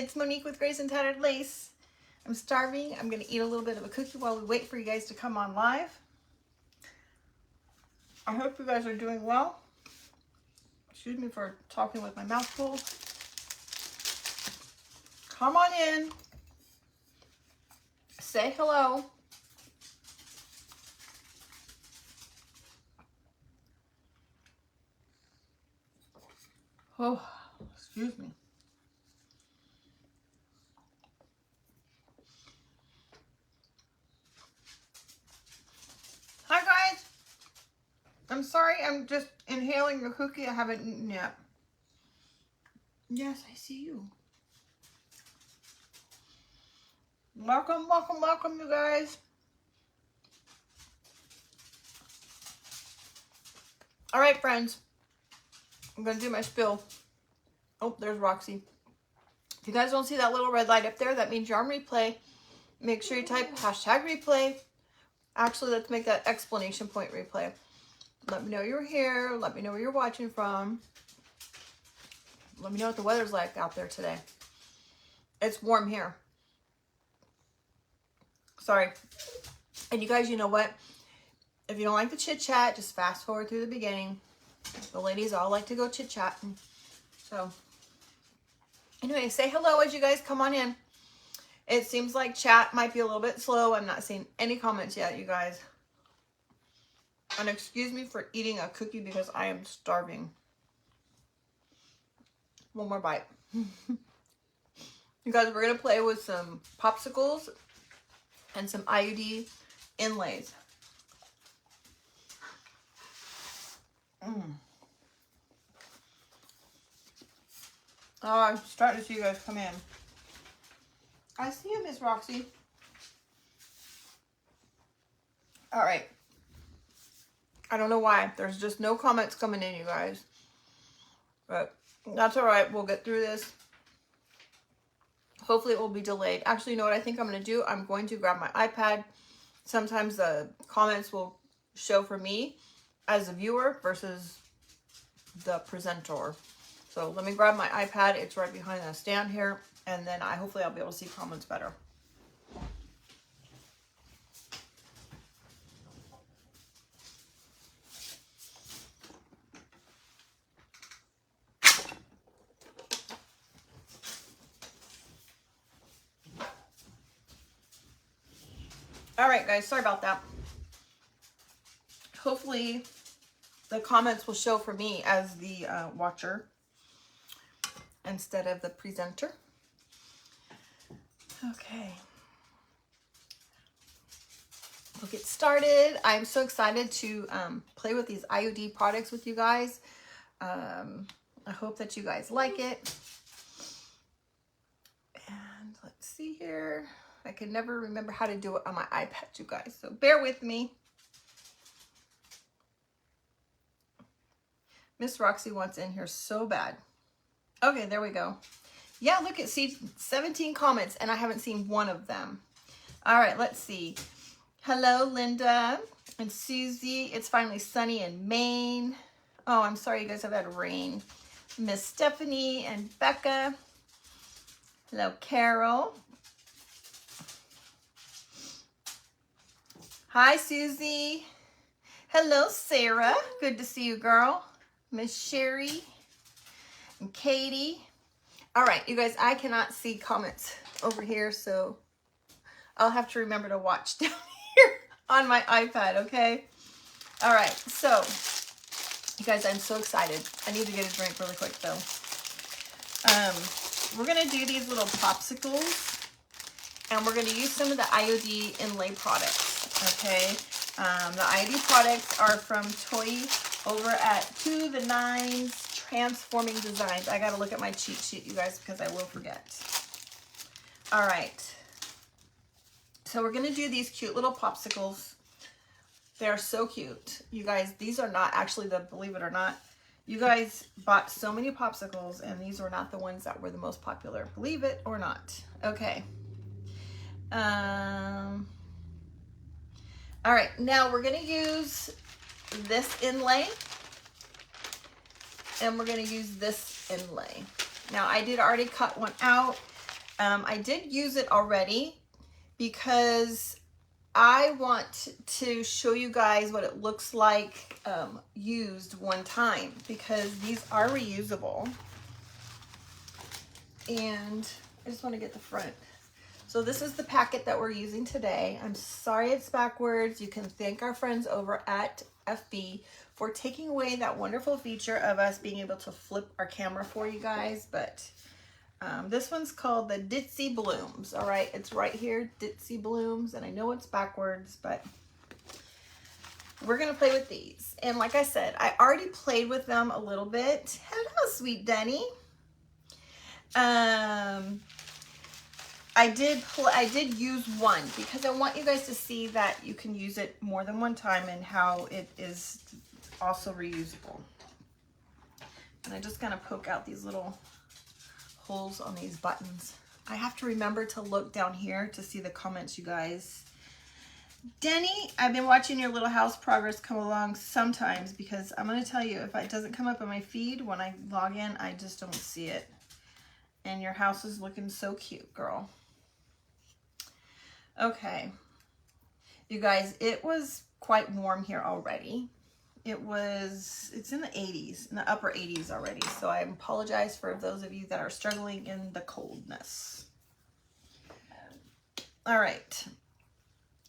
It's Monique with Grace and Tattered Lace. I'm starving. I'm going to eat a little bit of a cookie while we wait for you guys to come on live. I hope you guys are doing well. Excuse me for talking with my mouth full. Come on in. Say hello. Oh, excuse me. Hi guys. I'm sorry, I'm just inhaling the cookie. I haven't eaten yet. Yes, I see you. Welcome, welcome, welcome, you guys. All right, friends. I'm going to do my spill. Oh, there's Roxy. If you guys don't see that little red light up there, that means you're on replay. Make sure you type hashtag replay. Actually, let's make that explanation point replay. Let me know you're here. Let me know where you're watching from. Let me know what the weather's like out there today. It's warm here. Sorry. And you guys, you know what? If you don't like the chit chat, just fast forward through the beginning. The ladies all like to go chit chatting. So, anyway, say hello as you guys come on in. It seems like chat might be a little bit slow. I'm not seeing any comments yet, you guys. And excuse me for eating a cookie because I am starving. One more bite. You guys, we're going to play with some popsicles and some IOD inlays. Oh, I'm starting to see you guys come in. I see you, Miss Roxy. All right. I don't know why. There's just no comments coming in, you guys. But that's all right. We'll get through this. Hopefully it will be delayed. Actually, you know what I think I'm going to do? I'm going to grab my iPad. Sometimes the comments will show for me as a viewer versus the presenter. So let me grab my iPad. It's right behind the stand here. And then hopefully I'll be able to see comments better. All right, guys, sorry about that. Hopefully the comments will show for me as the watcher instead of the presenter. Okay. We'll get started. I'm so excited to play with these IOD products with you guys. I hope that you guys like it. And let's see here. I can never remember how to do it on my iPad, you guys, so bear with me. Miss Roxy wants in here so bad. Okay, there we go. Yeah, look at, see, 17 comments, and I haven't seen one of them. All right, let's see. Hello, Linda and Susie. It's finally sunny in Maine. Oh, I'm sorry you guys have had rain. Miss Stephanie and Becca. Hello, Carol. Hi, Susie. Hello, Sarah. Good to see you, girl. Miss Sherry and Katie. All right, you guys, I cannot see comments over here, so I'll have to remember to watch down here on my iPad, okay? All right, so you guys, I'm so excited. I need to get a drink really quick, though. We're going to do these little popsicles, and we're going to use some of the IOD inlay products. Okay, the IOD products are from Toy over at To the Nines Transforming Designs. I gotta look at my cheat sheet, you guys, because I will forget. All right, so we're gonna do these cute little popsicles. They're so cute, you guys. These are not actually the, believe it or not, you guys bought so many popsicles, and these were not the ones that were the most popular, believe it or not. Okay. All right, now we're going to use this inlay, and we're going to use this inlay. Now, I did already cut one out. I did use it already because I want to show you guys what it looks like used one time, because these are reusable. And I just want to get the front. So this is the packet that we're using today. I'm sorry it's backwards. You can thank our friends over at FB for taking away that wonderful feature of us being able to flip our camera for you guys. But this one's called the Ditzy Blooms. All right, it's right here, Ditzy Blooms. And I know it's backwards, but we're gonna play with these. And like I said, I already played with them a little bit. Hello, sweet Denny. I did use one because I want you guys to see that you can use it more than one time and how it is also reusable. And I just gonna poke out these little holes on these buttons. I have to remember to look down here to see the comments, you guys. Denny, I've been watching your little house progress come along sometimes, because I'm gonna tell you, if it doesn't come up on my feed when I log in, I just don't see it. And your house is looking so cute, girl. Okay, you guys, it was quite warm here already. It's in the 80s, in the upper 80s already. So I apologize for those of you that are struggling in the coldness. All right,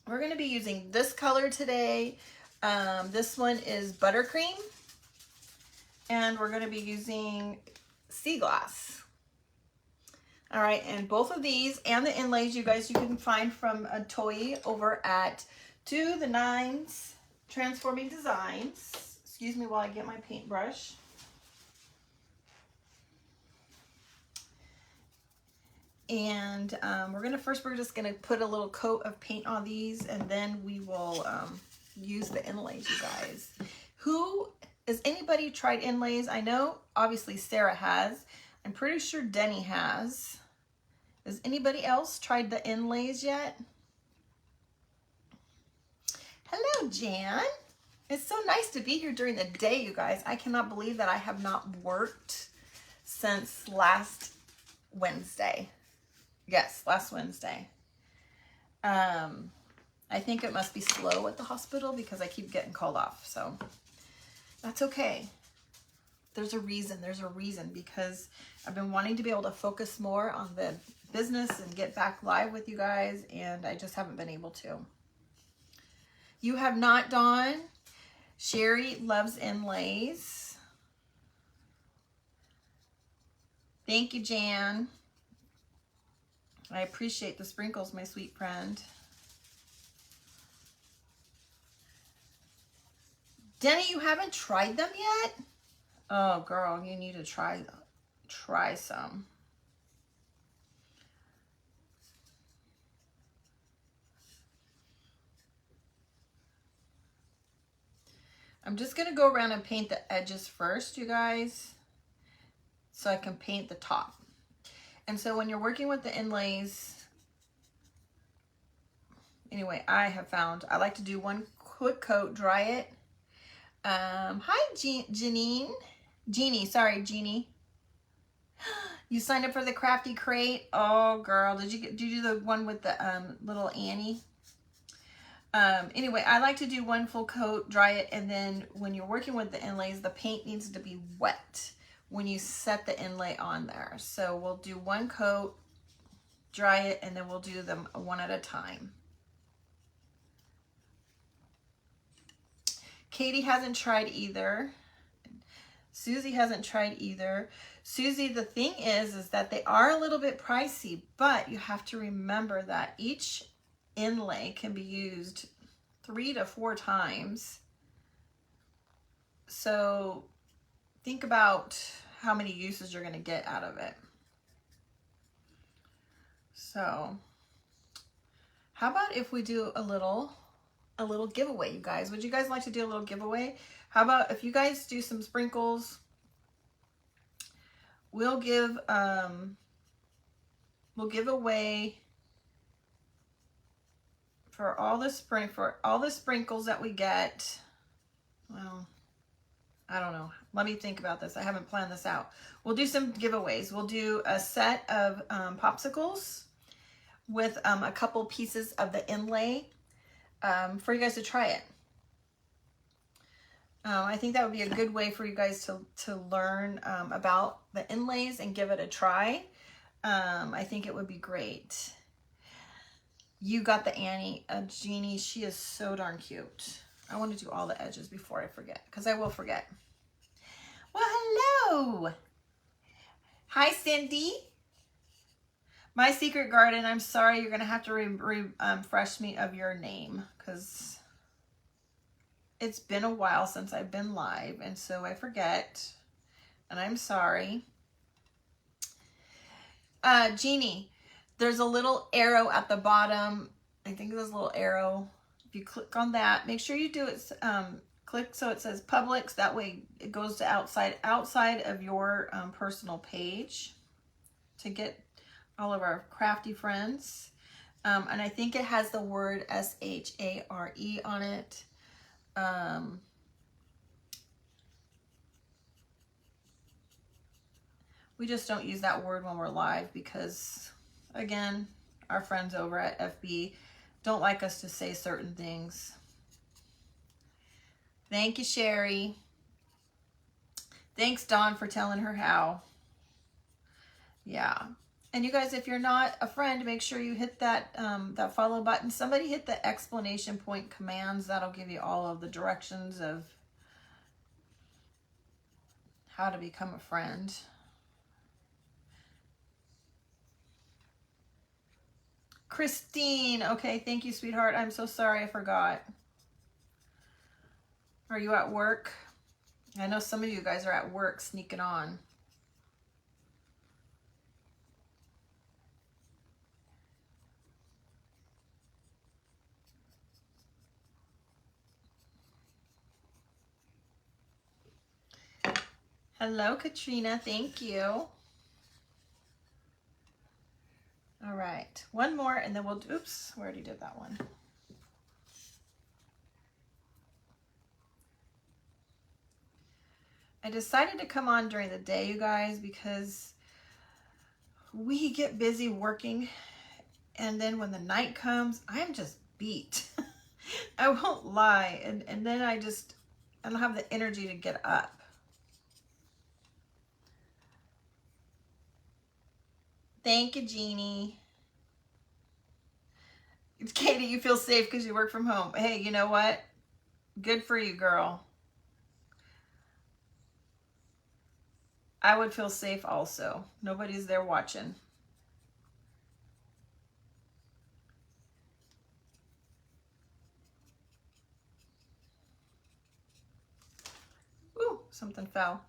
we're gonna be using this color today. This one is Buttercream, and we're gonna be using Sea Glass. All right, and both of these and the inlays, you guys, you can find from a toy over at To the Nines Transforming Designs. Excuse me while I get my paintbrush. And we're just gonna put a little coat of paint on these, and then we will use the inlays, you guys. Has anybody tried inlays? I know obviously Sarah has. I'm pretty sure Denny has. Has anybody else tried the inlays yet? Hello, Jan. It's so nice to be here during the day, you guys. I cannot believe that I have not worked since last Wednesday. Yes, last Wednesday. I think it must be slow at the hospital because I keep getting called off, so that's okay. There's a reason, because I've been wanting to be able to focus more on the business and get back live with you guys, and I just haven't been able to. You have not, Dawn? Sherry loves inlays. Thank you, Jan. I appreciate the sprinkles, my sweet friend. Denny, you haven't tried them yet? Oh, girl, you need to try some. I'm just going to go around and paint the edges first, you guys, so I can paint the top. And so when you're working with the inlays, anyway, I like to do one quick coat, dry it. Hi, Jeannie. You signed up for the Crafty Crate. Oh, girl, did you do the one with the little Annie? Anyway, I like to do one full coat, dry it, and then when you're working with the inlays, the paint needs to be wet when you set the inlay on there. So we'll do one coat, dry it, and then we'll do them one at a time. Katie hasn't tried either. Susie hasn't tried either. Susie, the thing is that they are a little bit pricey, but you have to remember that each inlay can be used 3 to 4 times. So think about how many uses you're going to get out of it. So how about if we do a little giveaway, you guys? Would you guys like to do a little giveaway? How about if you guys do some sprinkles? We'll give away for all the sprinkles that we get. Well, I don't know. Let me think about this. I haven't planned this out. We'll do some giveaways. We'll do a set of popsicles with a couple pieces of the inlay for you guys to try it. I think that would be a good way for you guys to learn about the inlays and give it a try. I think it would be great. You got the Annie, Jeannie. She is so darn cute. I want to do all the edges before I forget, because I will forget. Well, hello. Hi, Cindy. My Secret Garden. I'm sorry, you're going to have to refresh me of your name, because it's been a while since I've been live, and so I forget, and I'm sorry. Jeannie, there's a little arrow at the bottom. I think there's a little arrow. If you click on that, make sure you do it, click so it says Publix. That way it goes to outside of your personal page to get all of our crafty friends. And I think it has the word S-H-A-R-E on it. We just don't use that word when we're live because, again, our friends over at FB don't like us to say certain things. Thank you, Sherry. Thanks, Dawn, for telling her how. Yeah. And you guys, if you're not a friend, make sure you hit that that follow button. Somebody hit the exclamation point commands. That'll give you all of the directions of how to become a friend. Christine, okay, thank you, sweetheart. I'm so sorry I forgot. Are you at work? I know some of you guys are at work sneaking on. Hello, Katrina, thank you. All right, one more and then we'll do, oops, we already did that one. I decided to come on during the day, you guys, because we get busy working, and then when the night comes, I'm just beat. I won't lie, and then I don't have the energy to get up. Thank you, Jeannie. Katie, you feel safe because you work from home. Hey, you know what? Good for you, girl. I would feel safe also. Nobody's there watching. Ooh, something fell.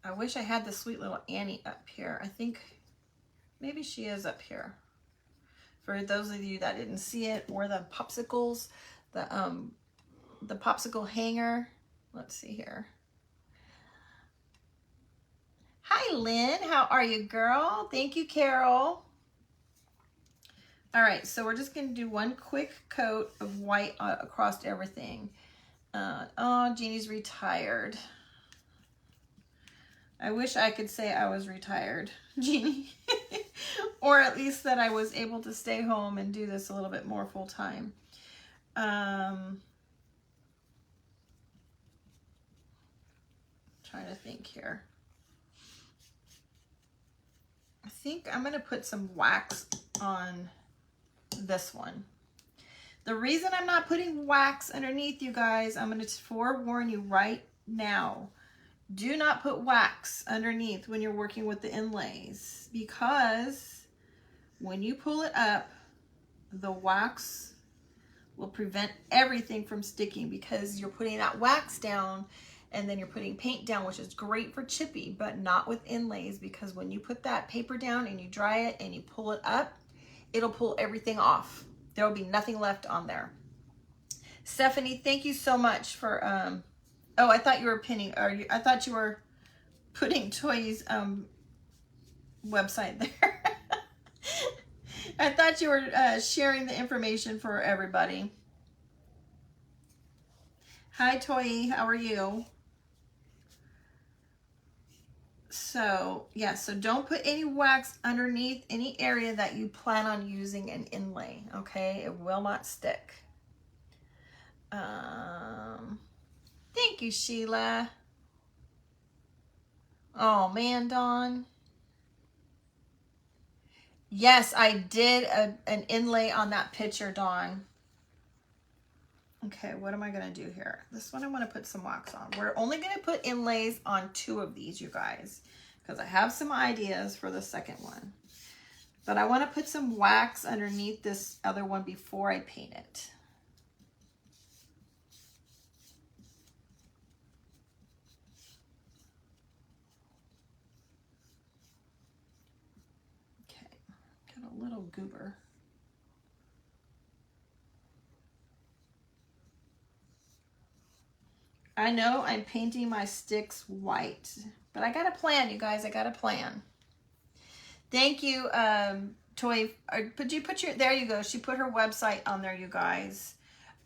I wish I had the sweet little Annie up here. I think maybe she is up here. For those of you that didn't see it, or the popsicles, the popsicle hanger. Let's see here. Hi, Lynn. How are you, girl? Thank you, Carol. All right, so we're just going to do one quick coat of white across everything. Oh, Jeannie's retired. I wish I could say I was retired, Jeannie. Or at least that I was able to stay home and do this a little bit more full time. Trying to think here. I think I'm going to put some wax on this one. The reason I'm not putting wax underneath, you guys, I'm going to forewarn you right now. Do not put wax underneath when you're working with the inlays, because when you pull it up, the wax will prevent everything from sticking, because you're putting that wax down and then you're putting paint down, which is great for chippy, but not with inlays, because when you put that paper down and you dry it and you pull it up, it'll pull everything off. There will be nothing left on there. Stephanie, thank you so much for oh, I thought you were pinning, or I thought you were putting Toy's website there. I thought you were sharing the information for everybody. Hi, Toy. How are you? So, yeah, so don't put any wax underneath any area that you plan on using an inlay, okay? It will not stick. Thank you, Sheila. Oh, man, Dawn. Yes, I did an inlay on that picture, Dawn. Okay, what am I going to do here? This one I want to put some wax on. We're only going to put inlays on 2 of these, you guys, because I have some ideas for the second one. But I want to put some wax underneath this other one before I paint it. Okay, got a little goober. I know I'm painting my sticks white, but I got a plan, you guys. I got a plan. Thank you, Toy. Did you put your, there you go. She put her website on there, you guys.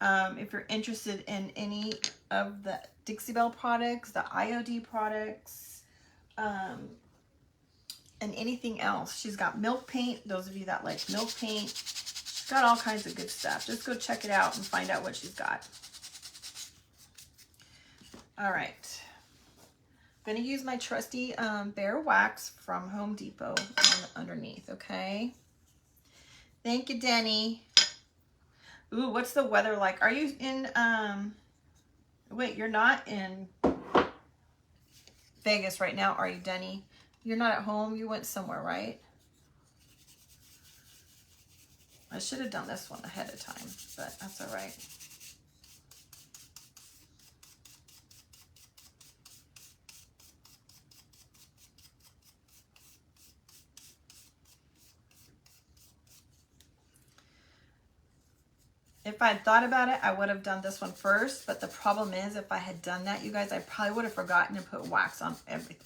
If you're interested in any of the Dixie Belle products, the IOD products, and anything else. She's got milk paint. Those of you that like milk paint, she's got all kinds of good stuff. Just go check it out and find out what she's got. All right. I'm going to use my trusty Bear Wax from Home Depot underneath, okay? Thank you, Denny. Ooh, what's the weather like? Are you in, wait, you're not in Vegas right now, are you, Denny? You're not at home? You went somewhere, right? I should have done this one ahead of time, but that's all right. If I had thought about it, I would have done this one first, but the problem is if I had done that, you guys, I probably would have forgotten to put wax on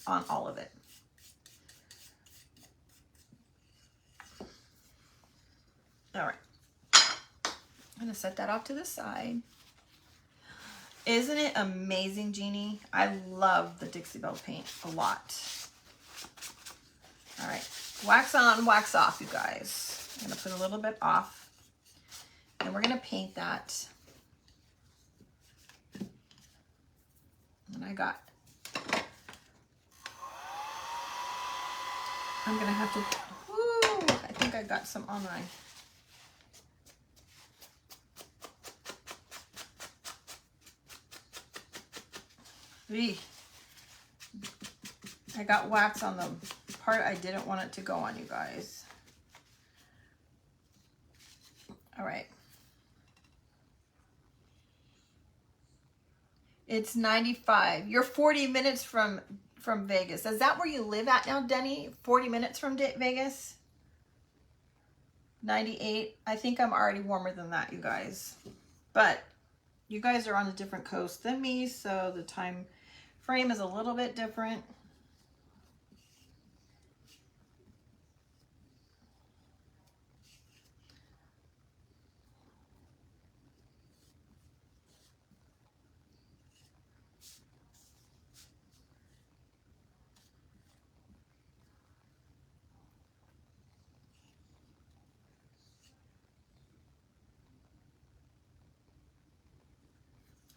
on all of it. All right. I'm going to set that off to the side. Isn't it amazing, Jeannie? I love the Dixie Belle paint a lot. All right. Wax on, wax off, you guys. I'm going to put a little bit off. And we're going to paint that. And I'm going to have to, whoo, I think I got some on my, I got wax on the part I didn't want it to go on, you guys. All right. It's 95. You're 40 minutes from Vegas. Is that where you live at now, Denny? 40 minutes from Vegas? 98. I think I'm already warmer than that, you guys. But you guys are on a different coast than me, so the time frame is a little bit different.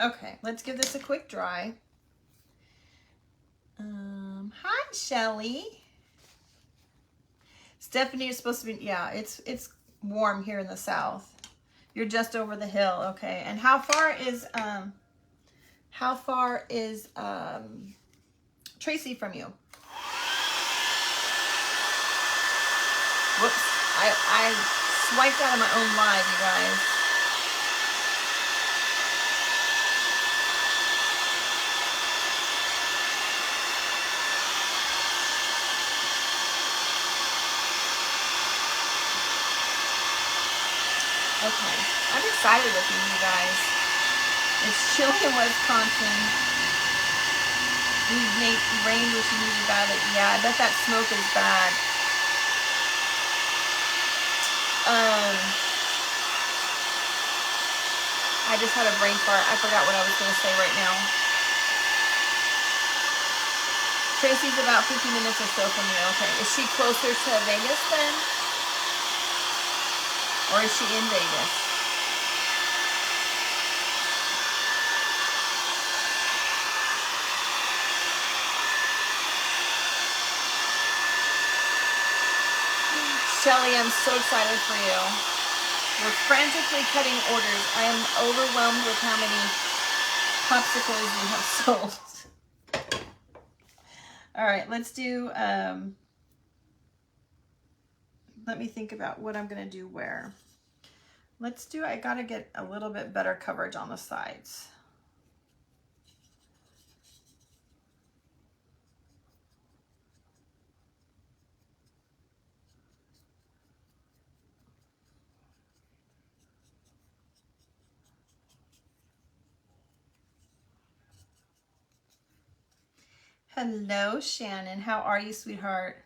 Okay, let's give this a quick dry. Hi, Shelly. Stephanie is supposed to be, yeah, it's warm here in the south. You're just over the hill, okay. And how far is Tracy from you? Whoops, I swiped out of my own live, you guys. Okay, I'm excited with you guys. It's chilly in Wisconsin. We need rain, which you need about it. Yeah, I bet that smoke is bad. I just had a brain fart. I forgot what I was going to say right now. Tracy's about 50 minutes or so from you. Okay. Is she closer to Vegas then? Or is she in Vegas? Shelly, I'm so excited for you. We're frantically cutting orders. I am overwhelmed with how many popsicles we have sold. All right, let's do, let me think about what I'm going to do where. Let's do, I got to get a little bit better coverage on the sides. Hello, Shannon. How are you, sweetheart?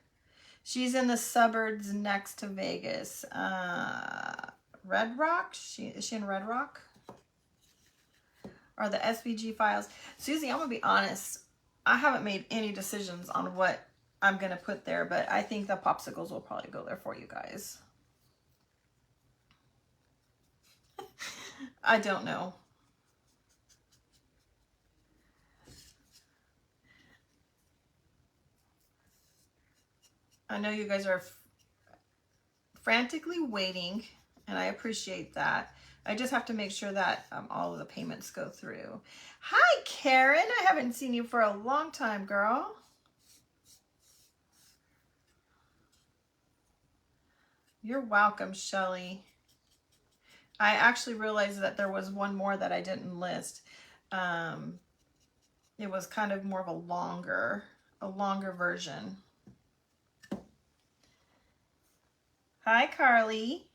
She's in the suburbs next to Vegas. Red Rock? Is she in Red Rock? Or the SVG files? Susie, I'm going to be honest. I haven't made any decisions on what I'm going to put there, but I think the popsicles will probably go there for you guys. I don't know. I know you guys are frantically waiting, and I appreciate that. I just have to make sure that all of the payments go through. Hi, Karen. I haven't seen you for a long time, girl. You're welcome, Shelly. I actually realized that there was one more that I didn't list. It was kind of more of a longer version. Hi, Carly.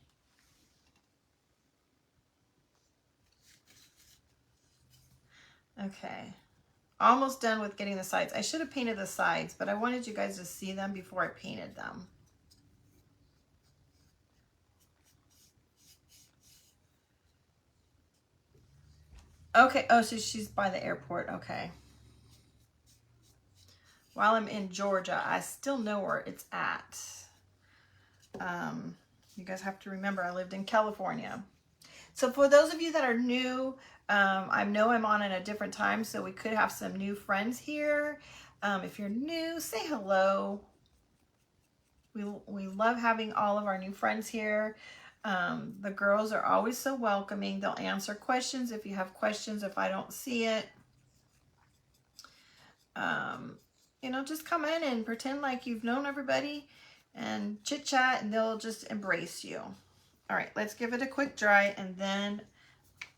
Okay. Almost done with getting the sides. I should have painted the sides, but I wanted you guys to see them before I painted them. Okay. Oh, so she's by the airport. Okay. While I'm in Georgia, I still know where it's at. You guys have to remember I lived in California. So for those of you that are new, I know I'm on at a different time, so we could have some new friends here. If you're new, say hello. We love having all of our new friends here. The girls are always so welcoming. They'll answer questions if you have questions, if I don't see it. You know, just come in and pretend like you've known everybody and chit chat, and they'll just embrace you. All right, let's give it a quick dry, and then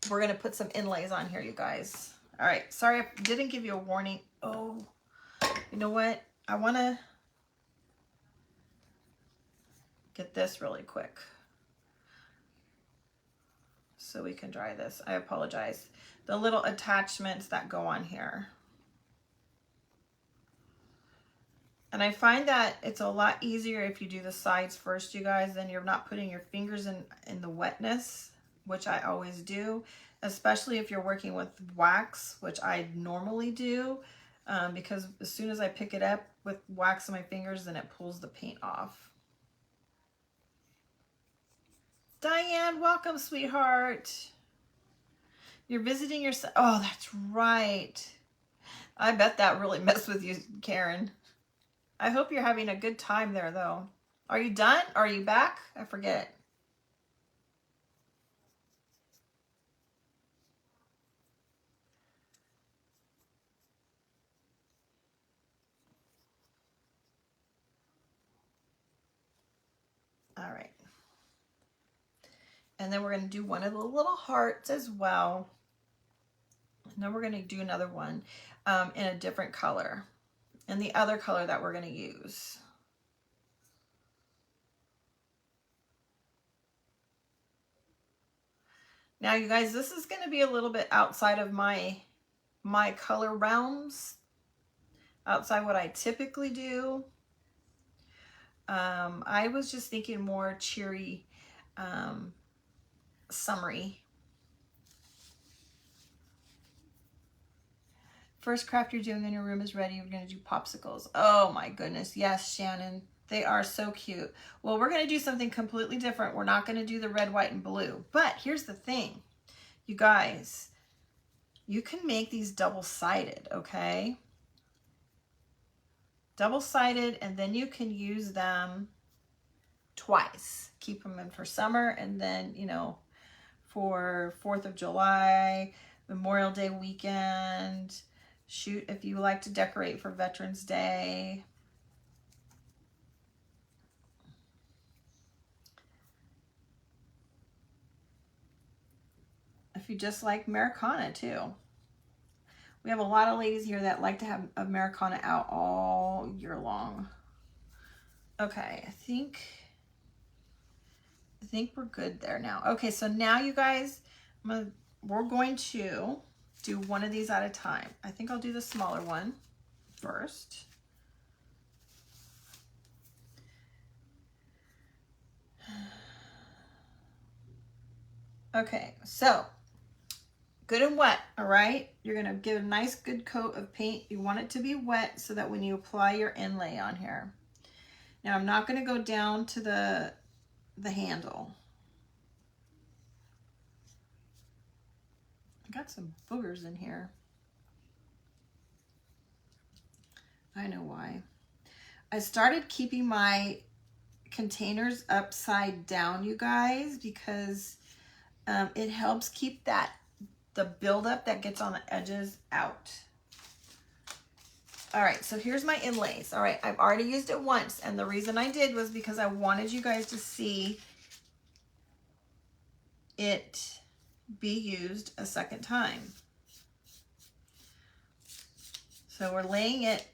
we're going to put some inlays on here, you guys. All right, sorry I didn't give you a warning. Oh, you know what? I want to get this really quick so we can dry this. I apologize. The little attachments that go on here. And I find that it's a lot easier if you do the sides first, you guys, then you're not putting your fingers in the wetness, which I always do, especially if you're working with wax, which I normally do, because as soon as I pick it up with wax on my fingers, then it pulls the paint off. Diane, welcome, sweetheart. You're visiting your son. Oh, that's right. I bet that really messed with you, Karen. I hope you're having a good time there, though. Are you done? Are you back? I forget. All right. And then we're going to do one of the little hearts as well. And then we're going to do another one in a different color. And the other color that we're going to use. Now, you guys, this is going to be a little bit outside of my color realms, outside what I typically do. I was just thinking more cheery summery. First craft you're doing in your room is ready. You're going to do popsicles. Oh my goodness. Yes, Shannon. They are so cute. Well, we're going to do something completely different. We're not going to do the red, white, and blue. But here's the thing. You guys, you can make these double-sided, okay? Double-sided, and then you can use them twice. Keep them in for summer, and then, you know, for 4th of July, Memorial Day weekend. Shoot, if you like to decorate for Veterans Day. If you just like Americana too. We have a lot of ladies here that like to have Americana out all year long. Okay, I think we're good there now. Okay, so now you guys, we're going to do one of these at a time. I think I'll do the smaller one first. Okay, so good and wet, all right? You're gonna give a nice good coat of paint. You want it to be wet so that when you apply your inlay on here. Now I'm not gonna go down to the handle. I got some boogers in here. I know why. I started keeping my containers upside down, you guys, because it helps keep the buildup that gets on the edges out. All right, so here's my inlays. All right, I've already used it once, and the reason I did was because I wanted you guys to see it be used a second time. So we're laying it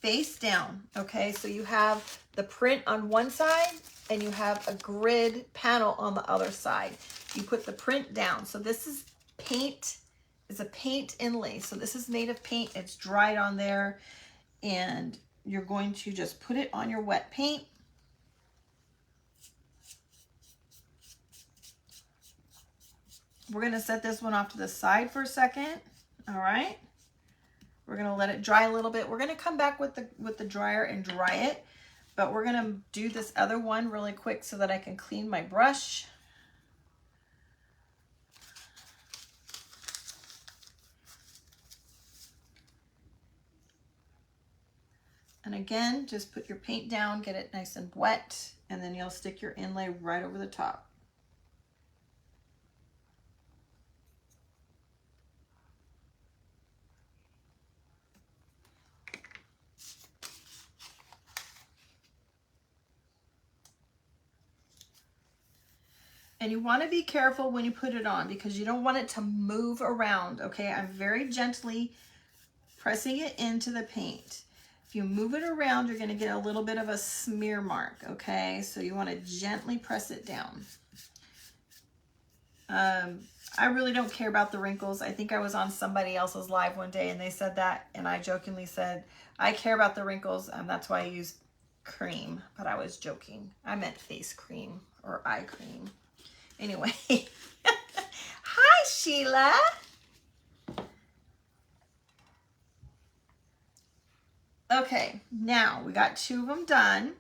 face down, okay? So you have the print on one side and you have a grid panel on the other side. You put the print down. So this is paint, it's a paint inlay. So this is made of paint, it's dried on there, and you're going to just put it on your wet paint. We're gonna set this one off to the side for a second, all right? We're gonna let it dry a little bit. We're gonna come back with the dryer and dry it, but we're gonna do this other one really quick so that I can clean my brush. And again, just put your paint down, get it nice and wet, and then you'll stick your inlay right over the top. And you want to be careful when you put it on because you don't want it to move around, okay? I'm very gently pressing it into the paint. If you move it around, you're going to get a little bit of a smear mark, okay? So you want to gently press it down. I really don't care about the wrinkles. I think I was on somebody else's live one day and they said that, and I jokingly said, I care about the wrinkles, and that's why I use cream, but I was joking. I meant face cream or eye cream. Anyway, hi Sheila. Okay, now we got 2 of them done.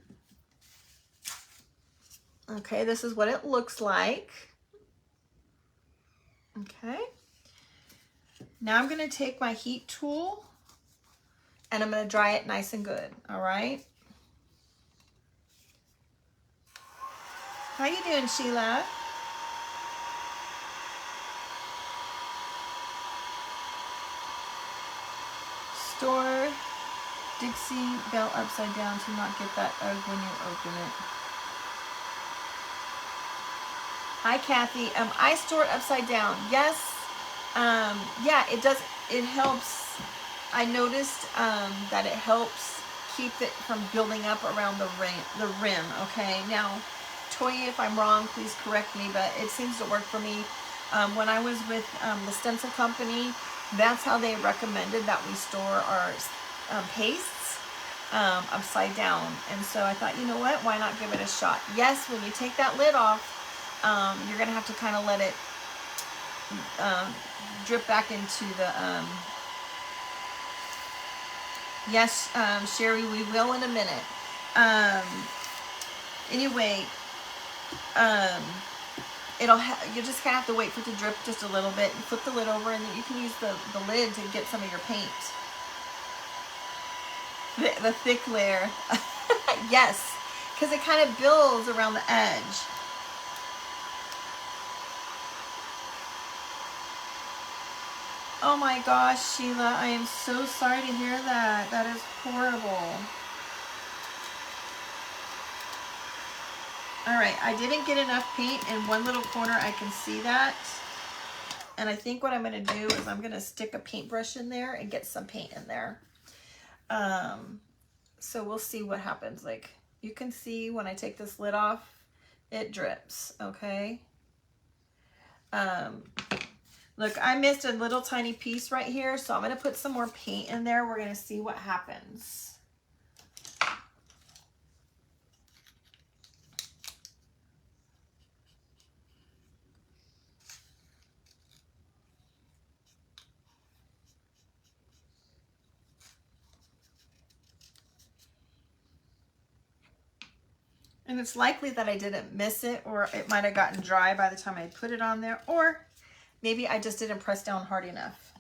Okay, this is what it looks like. Okay, now I'm going to take my heat tool and I'm going to dry it nice and good, all right? How you doing, Sheila? Store Dixie bell upside down to not get that egg when you open it. Hi, Kathy. I store it upside down. Yes. Yeah, it does. It helps. I noticed that it helps keep it from building up around the rim. Okay. Now, Toya, if I'm wrong, please correct me, but it seems to work for me. When I was with the stencil company, that's how they recommended that we store our pastes upside down. And so I thought, you know what, why not give it a shot? Yes, when you take that lid off, you're gonna have to kind of let it drip back into the, yes, Sherry, we will in a minute. Anyway, you just kind of have to wait for it to drip just a little bit and flip the lid over, and then you can use the lid to get some of your paint. The thick layer. Yes, because it kind of builds around the edge. Oh my gosh, Sheila, I am so sorry to hear that. That is horrible. All right, I didn't get enough paint in one little corner. I can see that. And I think what I'm going to do is I'm going to stick a paintbrush in there and get some paint in there. So we'll see what happens. Like, you can see when I take this lid off, it drips, okay? Look, I missed a little tiny piece right here, so I'm going to put some more paint in there. We're going to see what happens. And it's likely that I didn't miss it, or it might have gotten dry by the time I put it on there, or maybe I just didn't press down hard enough.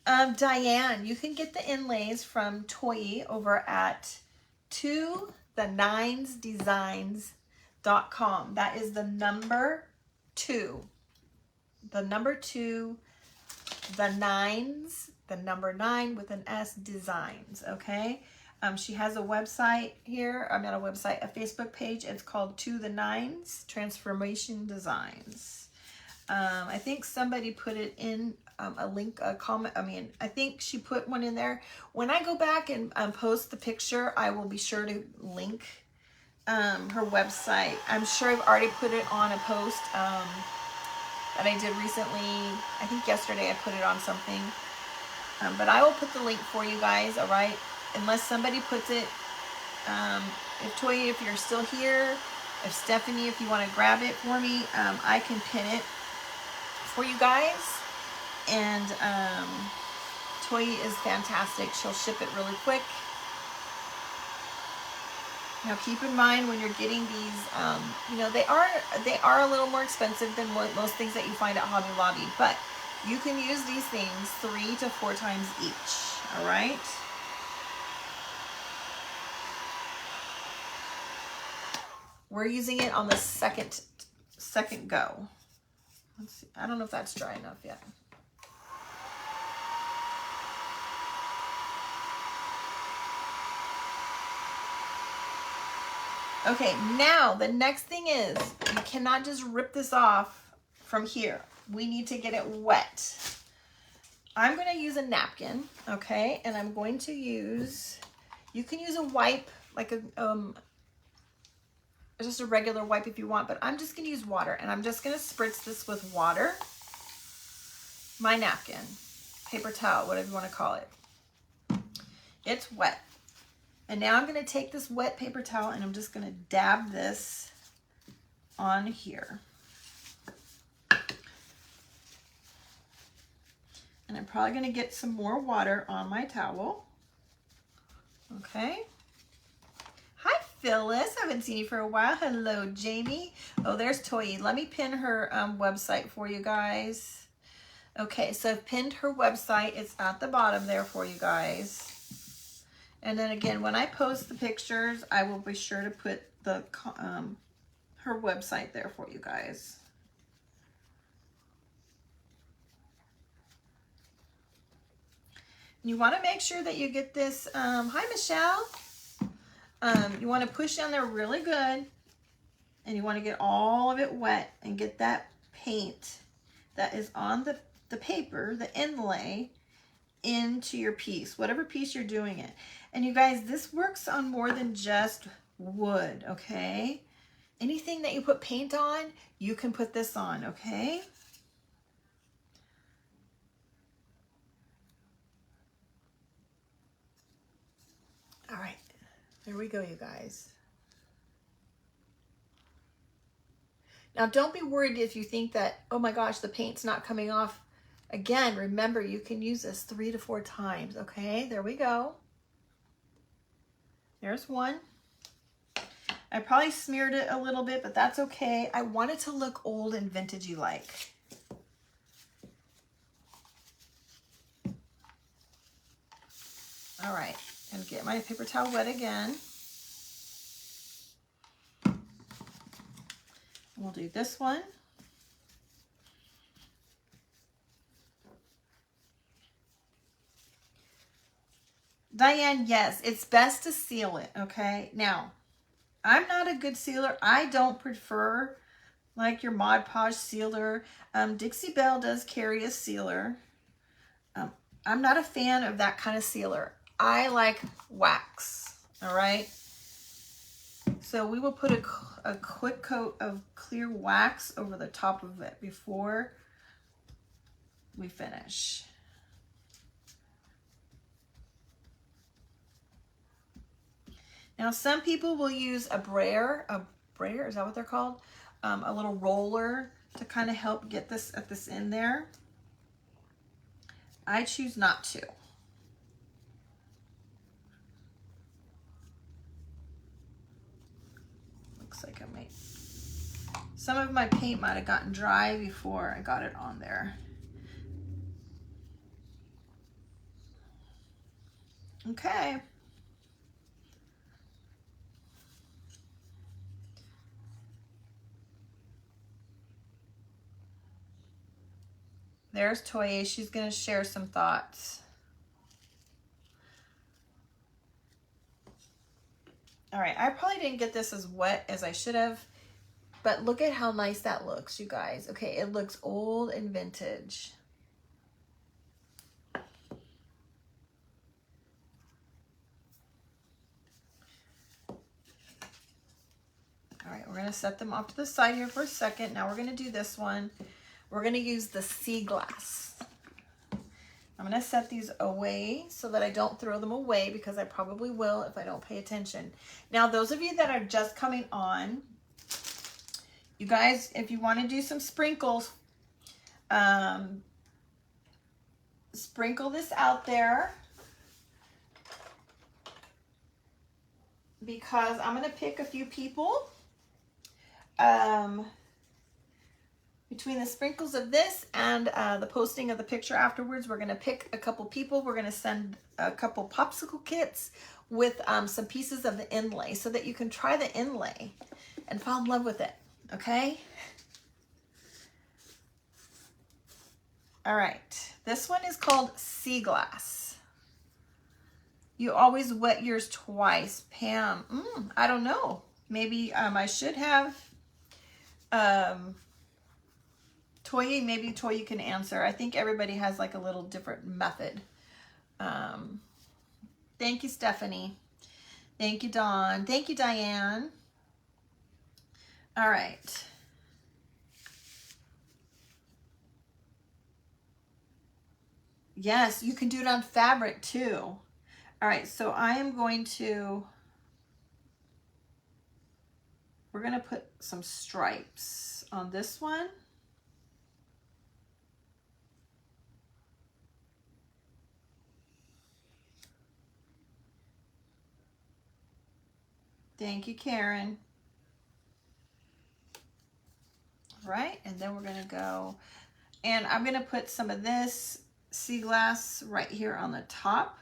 Diane, you can get the inlays from Toyi over at thenines.designs.com. That is the number 2. The number 2, the nines, the number 9 with an S, designs, okay? She has a website here, not a website, a Facebook page. It's called To The Nines Transformation Designs. I think somebody put it in a link, a comment. I think she put one in there. When I go back and post the picture, I will be sure to link her website. I'm sure I've already put it on a post that I did recently. I think yesterday I put it on something. But I will put the link for you guys, all right? Unless somebody puts it, if Toyi, if you're still here, if Stephanie, if you want to grab it for me, I can pin it for you guys. And Toyi is fantastic. She'll ship it really quick. Now keep in mind when you're getting these, you know, they are a little more expensive than most things that you find at Hobby Lobby, but you can use these things 3 to 4 times each, all right? We're using it on the second go. Let's see. I don't know if that's dry enough yet. Okay, now the next thing is you cannot just rip this off from here. We need to get it wet. I'm going to use a napkin, okay? And I'm going to use, you can use a wipe, like a just a regular wipe if you want, but I'm just going to use water, and I'm just going to spritz this with water. My napkin, paper towel, whatever you want to call it. It's wet. And now I'm going to take this wet paper towel and I'm just going to dab this on here. And I'm probably going to get some more water on my towel. Okay. Hi, Phyllis. I haven't seen you for a while. Hello, Jamie. Oh, there's Toyi. Let me pin her website for you guys. Okay, so I've pinned her website. It's at the bottom there for you guys. And then again, when I post the pictures, I will be sure to put the her website there for you guys. You want to make sure that you get this, hi Michelle. You want to push down there really good, and you want to get all of it wet and get that paint that is on the paper, the inlay, into your piece, whatever piece you're doing it. And you guys, this works on more than just wood, okay? Anything that you put paint on, you can put this on, okay? All right, there we go, you guys. Now, don't be worried if you think that, oh my gosh, the paint's not coming off. Again, remember, you can use this 3 to 4 times, okay? There we go. There's one. I probably smeared it a little bit, but that's okay. I want it to look old and vintagey like. All right, and get my paper towel wet again. We'll do this one. Diane, yes, it's best to seal it, okay? Now, I'm not a good sealer. I don't prefer like your Mod Podge sealer. Dixie Belle does carry a sealer. I'm not a fan of that kind of sealer. I like wax, all right? So we will put a quick coat of clear wax over the top of it before we finish. Now, some people will use a brayer, is that what they're called? A little roller to kind of help get this in there. I choose not to. Looks like some of my paint might have gotten dry before I got it on there. Okay. There's Toye. She's going to share some thoughts. All right, I probably didn't get this as wet as I should have, but look at how nice that looks, you guys. Okay, it looks old and vintage. All right, we're going to set them off to the side here for a second. Now we're going to do this one. We're going to use the sea glass. I'm going to set these away so that I don't throw them away, because I probably will if I don't pay attention. Now, those of you that are just coming on, you guys, if you want to do some sprinkles, sprinkle this out there, because I'm going to pick a few people. Between the sprinkles of this and the posting of the picture afterwards, we're going to pick a couple people. We're going to send a couple popsicle kits with some pieces of the inlay so that you can try the inlay and fall in love with it, okay? All right, this one is called Sea Glass. You always wet yours twice, Pam. I don't know. Maybe I should have. Toye, maybe Toye can answer. I think everybody has like a little different method. Thank you, Stephanie. Thank you, Dawn. Thank you, Diane. All right. Yes, you can do it on fabric too. All right, so I am going to, we're going to put some stripes on this one. Thank you, Karen. All right, and then we're going to go, and I'm going to put some of this sea glass right here on the top.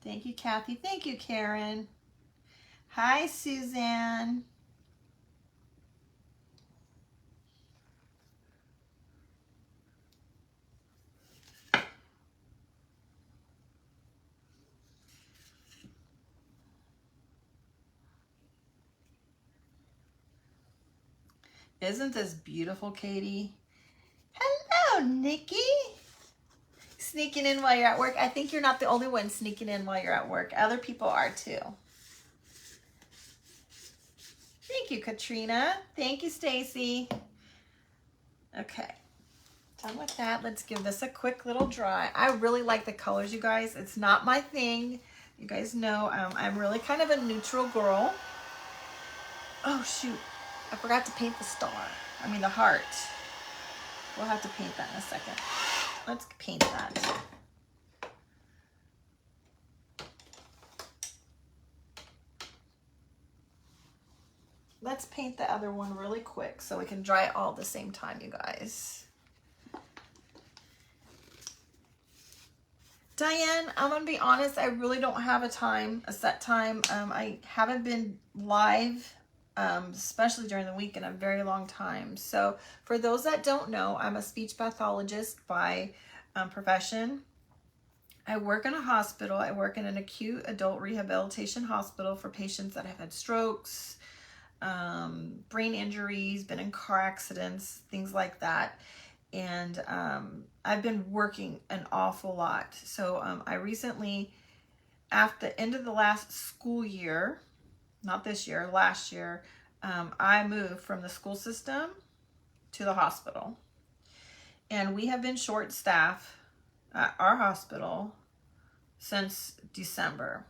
Thank you, Kathy. Thank you, Karen. Hi, Suzanne. Isn't this beautiful, Katie? Hello, Nikki. Sneaking in while you're at work. I think you're not the only one sneaking in while you're at work. Other people are too. Thank you, Katrina. Thank you, Stacy. Okay, Done with that. Let's give this a quick little dry. I really like the colors, you guys. It's not my thing. You guys know I'm really kind of a neutral girl. Oh, shoot. I forgot to paint the star. I mean, the heart. We'll have to paint that in a second. Let's paint that. Let's paint the other one really quick so we can dry it all at the same time, you guys. Diane, I'm gonna be honest, I really don't have a set time. I haven't been live, especially during the week, in a very long time. So for those that don't know, I'm a speech pathologist by profession. I work in a hospital. I work in an acute adult rehabilitation hospital for patients that have had strokes, brain injuries, been in car accidents, things like that. And I've been working an awful lot. So I recently, at the end of the last school year, not this year, last year, I moved from the school system to the hospital. And we have been short staffed at our hospital since December.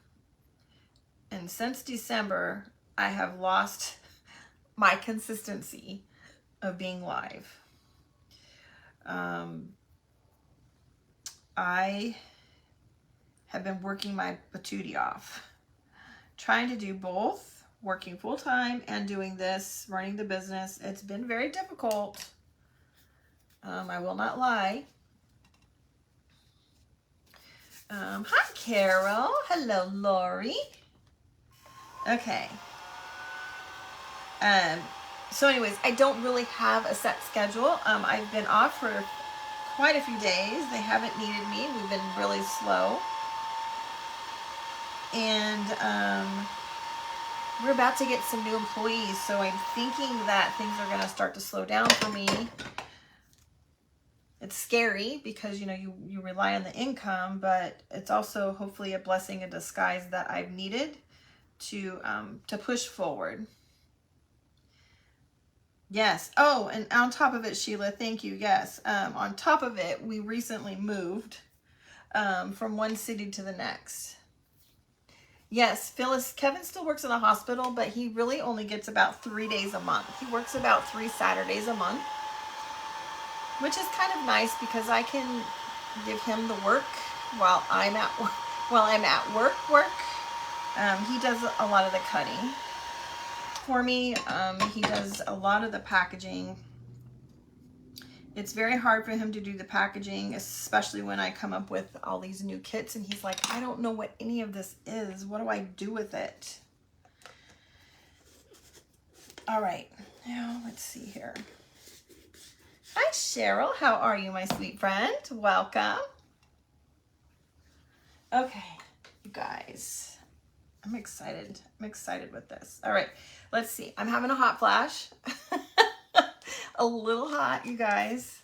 And since December, I have lost my consistency of being live. I have been working my patootie off, trying to do both, working full-time and doing this, running the business. It's been very difficult. I will not lie. Hi, Carol. Hello, Lori. Okay. So anyways, I don't really have a set schedule. I've been off for quite a few days. They haven't needed me. We've been really slow. And we're about to get some new employees, so I'm thinking that things are going to start to slow down for me. It's scary because, you know, you rely on the income, but it's also hopefully a blessing in disguise that I've needed to push forward. Yes. Oh, and on top of it, Sheila, thank you. Yes. On top of it, we recently moved from one city to the next. Yes, Phyllis, Kevin still works in a hospital, but he really only gets about 3 days a month. He works about 3 Saturdays a month, which is kind of nice because I can give him the work while I'm at work. He does a lot of the cutting for me. He does a lot of the packaging. It's very hard for him to do the packaging, especially when I come up with all these new kits and he's like, I don't know what any of this is. What do I do with it? All right, now let's see here. Hi, Cheryl. How are you, my sweet friend? Welcome. Okay, you guys, I'm excited. I'm excited with this. All right, let's see. I'm having a hot flash. A little hot, you guys.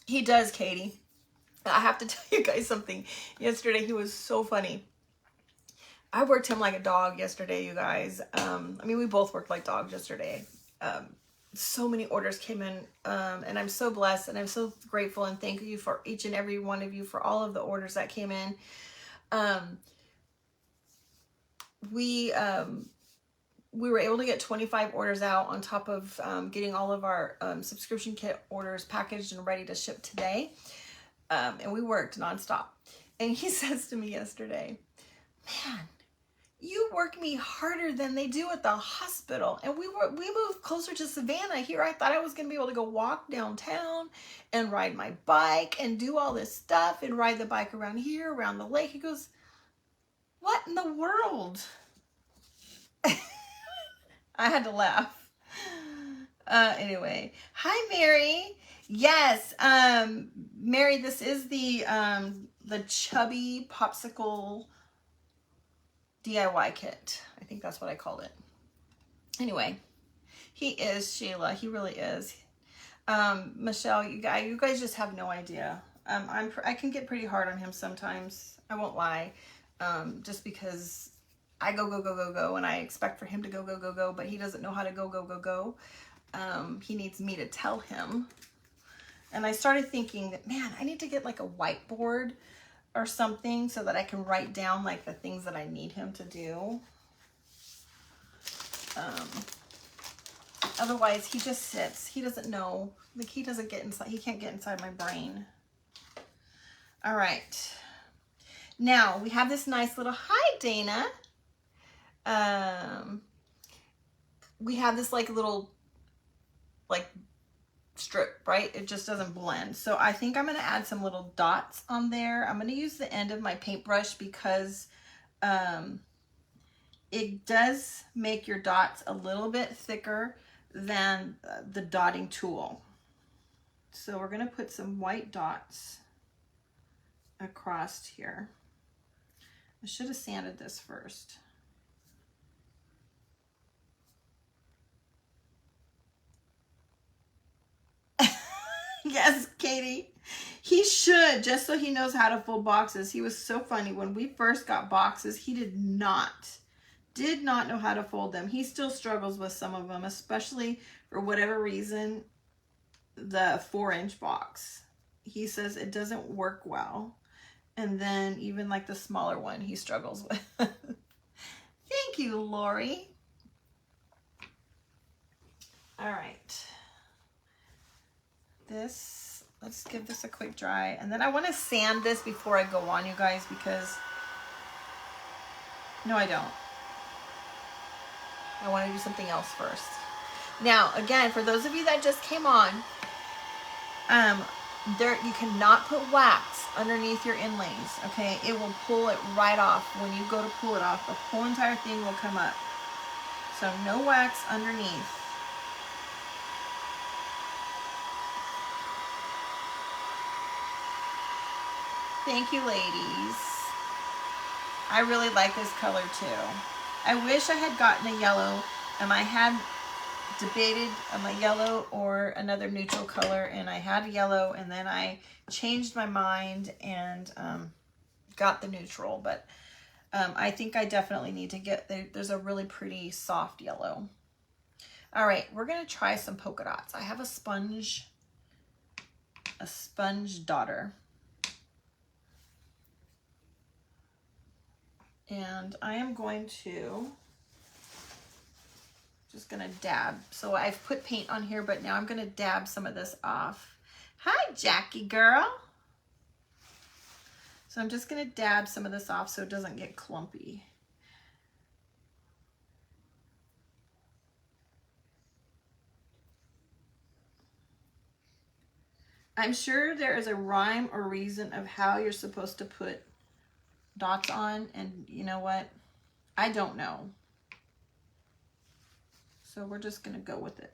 He does, Katie. I have to tell you guys something. Yesterday, he was so funny. I worked him like a dog yesterday, you guys. I mean, we both worked like dogs yesterday. So many orders came in, and I'm so blessed, and I'm so grateful, and thank you for each and every one of you for all of the orders that came in. We were able to get 25 orders out on top of getting all of our subscription kit orders packaged and ready to ship today. And we worked nonstop. And he says to me yesterday, man, you work me harder than they do at the hospital. And we moved closer to Savannah here. I thought I was going to be able to go walk downtown and ride my bike and do all this stuff and ride the bike around here, around the lake. He goes, what in the world? I had to laugh. Anyway, hi, Mary. Yes, Mary, this is the chubby popsicle DIY kit. I think that's what I called it. Anyway, he is, Sheila. He really is. Michelle, you guys just have no idea. I can get pretty hard on him sometimes. I won't lie. Just because I go, and I expect for him to go, but he doesn't know how to go. he needs me to tell him. And I started thinking that, man, I need to get like a whiteboard or something so that I can write down like the things that I need him to do. Otherwise he just sits. He doesn't know, like he doesn't get inside, he can't get inside my brain. All right. Now we have this nice little, hi Dana. We have this like little like strip, right? It just doesn't blend. So I think I'm going to add some little dots on there. I'm going to use the end of my paintbrush because it does make your dots a little bit thicker than the dotting tool. So we're going to put some white dots across here. I should have sanded this first. Yes, Katie. He should, just so he knows how to fold boxes. He was so funny. When we first got boxes, he did not know how to fold them. He still struggles with some of them, especially for whatever reason, the 4-inch box. He says it doesn't work well. And then even like the smaller one, he struggles with. Thank you, Lori. All right. This, let's give this a quick dry. And then I want to sand this before I go on, you guys, because, no, I don't. I want to do something else first. Now, again, for those of you that just came on, you cannot put wax underneath your inlays, okay? It will pull it right off. When you go to pull it off, the whole entire thing will come up. So no wax underneath. Thank you, ladies. I really like this color too. I wish I had gotten a yellow, and I had debated on a yellow or another neutral color, and I had yellow, and then I changed my mind and got the neutral. But I think I definitely need to get, there's a really pretty soft yellow. All right, we're gonna try some polka dots. I have a sponge dotter. And I am going to, just gonna dab. So I've put paint on here, but now I'm gonna dab some of this off. Hi, Jackie girl. So I'm just gonna dab some of this off so it doesn't get clumpy. I'm sure there is a rhyme or reason of how you're supposed to put dots on, and you know what? I don't know. So we're just gonna go with it.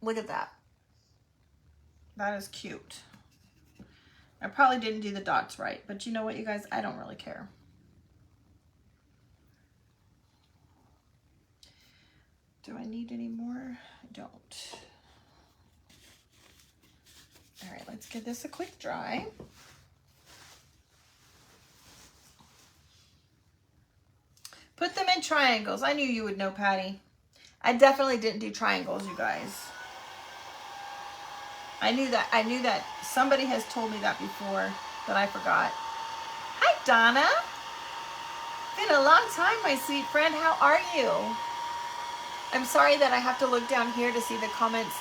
Look at that. That is cute. I probably didn't do the dots right, but you know what, you guys? I don't really care. Do I need any more? I don't. All right, let's give this a quick dry. Put them in triangles. I knew you would know, Patty. I definitely didn't do triangles, you guys. I knew that somebody has told me that before, but I forgot. Hi, Donna. Been a long time, my sweet friend. How are you? I'm sorry that I have to look down here to see the comments.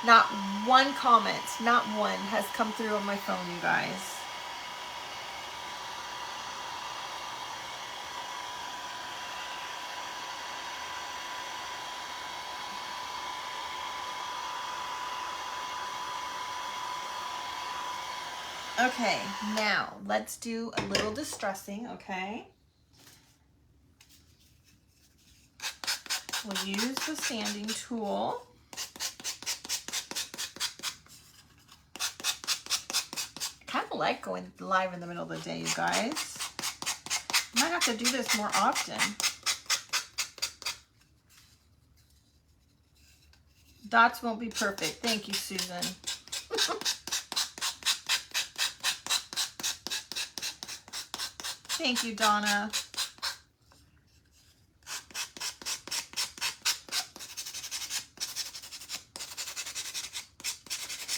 Not one comment, not one, has come through on my phone, you guys. Okay, now let's do a little distressing, okay? We'll use the sanding tool. I kind of like going live in the middle of the day, you guys. Might have to do this more often. Dots won't be perfect. Thank you, Susan. Thank you, Donna.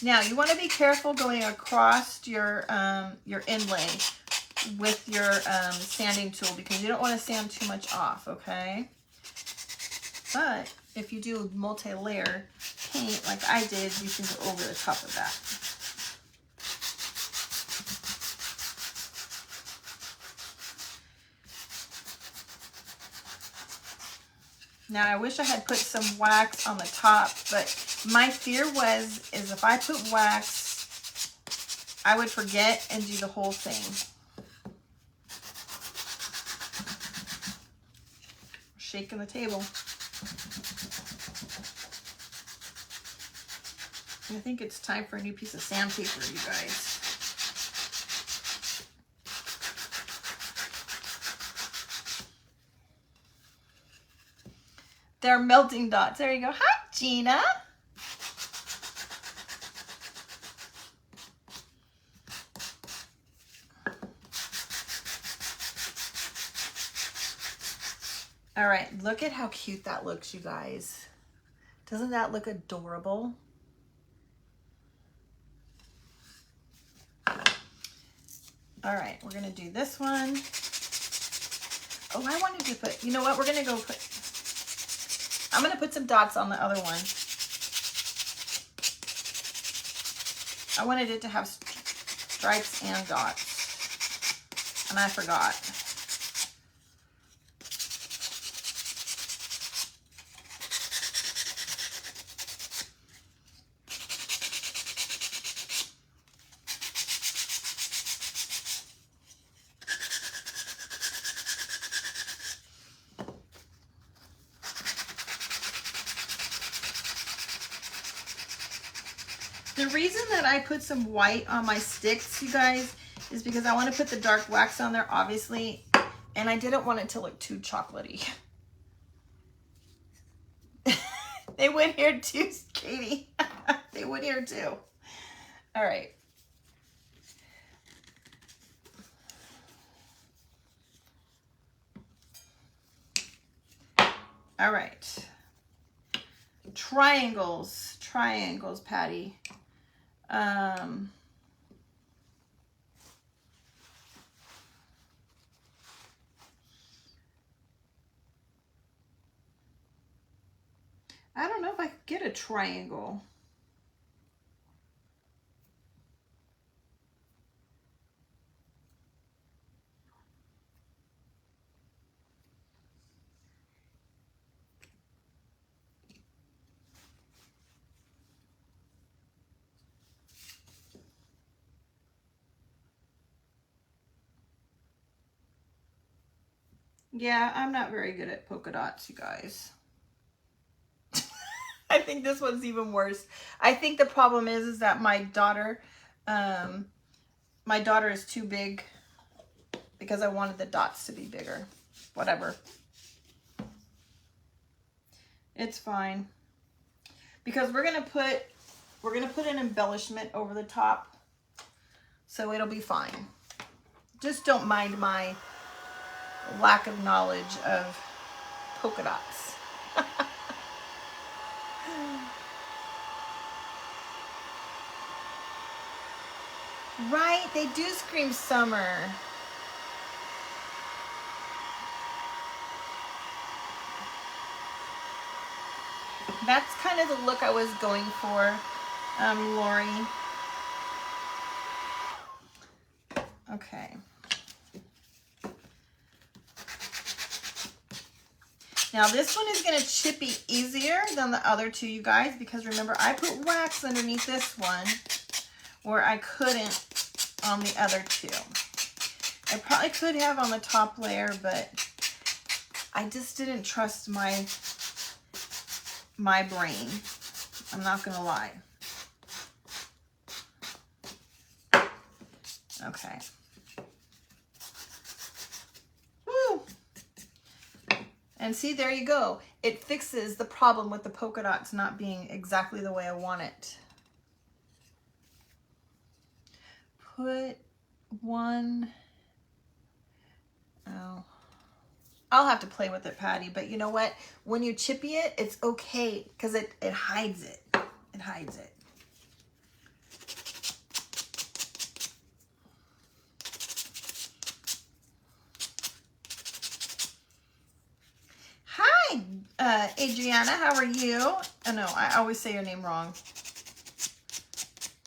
Now you want to be careful going across your inlay with your sanding tool, because you don't want to sand too much off, okay? But if you do multi-layer paint like I did, you can go over the top of that. Now I wish I had put some wax on the top, but my fear is if I put wax, I would forget and do the whole thing. Shaking the table. I think it's time for a new piece of sandpaper, you guys. They're melting dots. There you go. Hi, Gina. All right, look at how cute that looks, you guys. Doesn't that look adorable? All right, we're gonna do this one. Oh, I wanted to put, you know what? We're gonna go put, I'm gonna put some dots on the other one. I wanted it to have stripes and dots, and I forgot. The reason that I put some white on my sticks, you guys, is because I want to put the dark wax on there, obviously, and I didn't want it to look too chocolatey. They went here too, Katie. They went here too. All right. All right. Triangles, Patty. I don't know if I could get a triangle. Yeah, I'm not very good at polka dots, you guys. I think this one's even worse. I think the problem is that my daughter is too big because I wanted the dots to be bigger. Whatever. It's fine. Because we're gonna put an embellishment over the top, so it'll be fine. Just don't mind my lack of knowledge of polka dots. Right, they do scream summer. That's kind of the look I was going for, Lori. Okay. Now this one is going to chippy easier than the other two, you guys, because remember I put wax underneath this one where I couldn't on the other two. I probably could have on the top layer, but I just didn't trust my brain. I'm not going to lie. Okay. And see, there you go. It fixes the problem with the polka dots not being exactly the way I want it. Put one, oh, I'll have to play with it, Patty, but you know what? When you chippy it, it's okay because it hides it. It hides it. Hi, Adriana, how are you? Oh no, I always say your name wrong.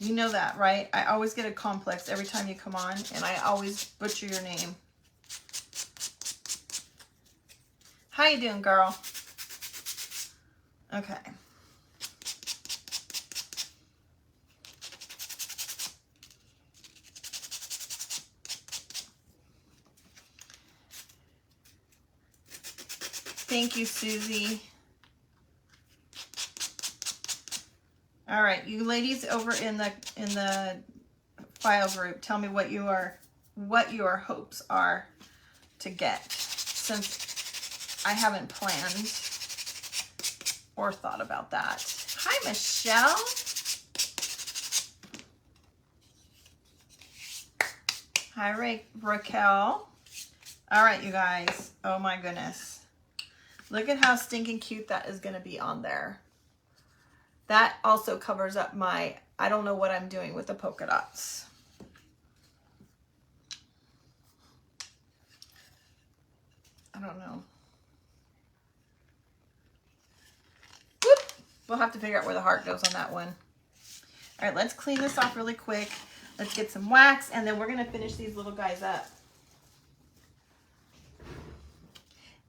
You know that, right? I always get a complex every time you come on, and I always butcher your name. How you doing, girl? Okay. Thank you, Susie. All right, you ladies over in the file group, tell me what your hopes are to get, since I haven't planned or thought about that. Hi, Michelle. Hi, Raquel. All right, you guys. Oh my goodness. Look at how stinking cute that is going to be on there. That also covers up my, I don't know what I'm doing with the polka dots. I don't know. Whoop. We'll have to figure out where the heart goes on that one. All right, let's clean this off really quick. Let's get some wax, and then we're going to finish these little guys up.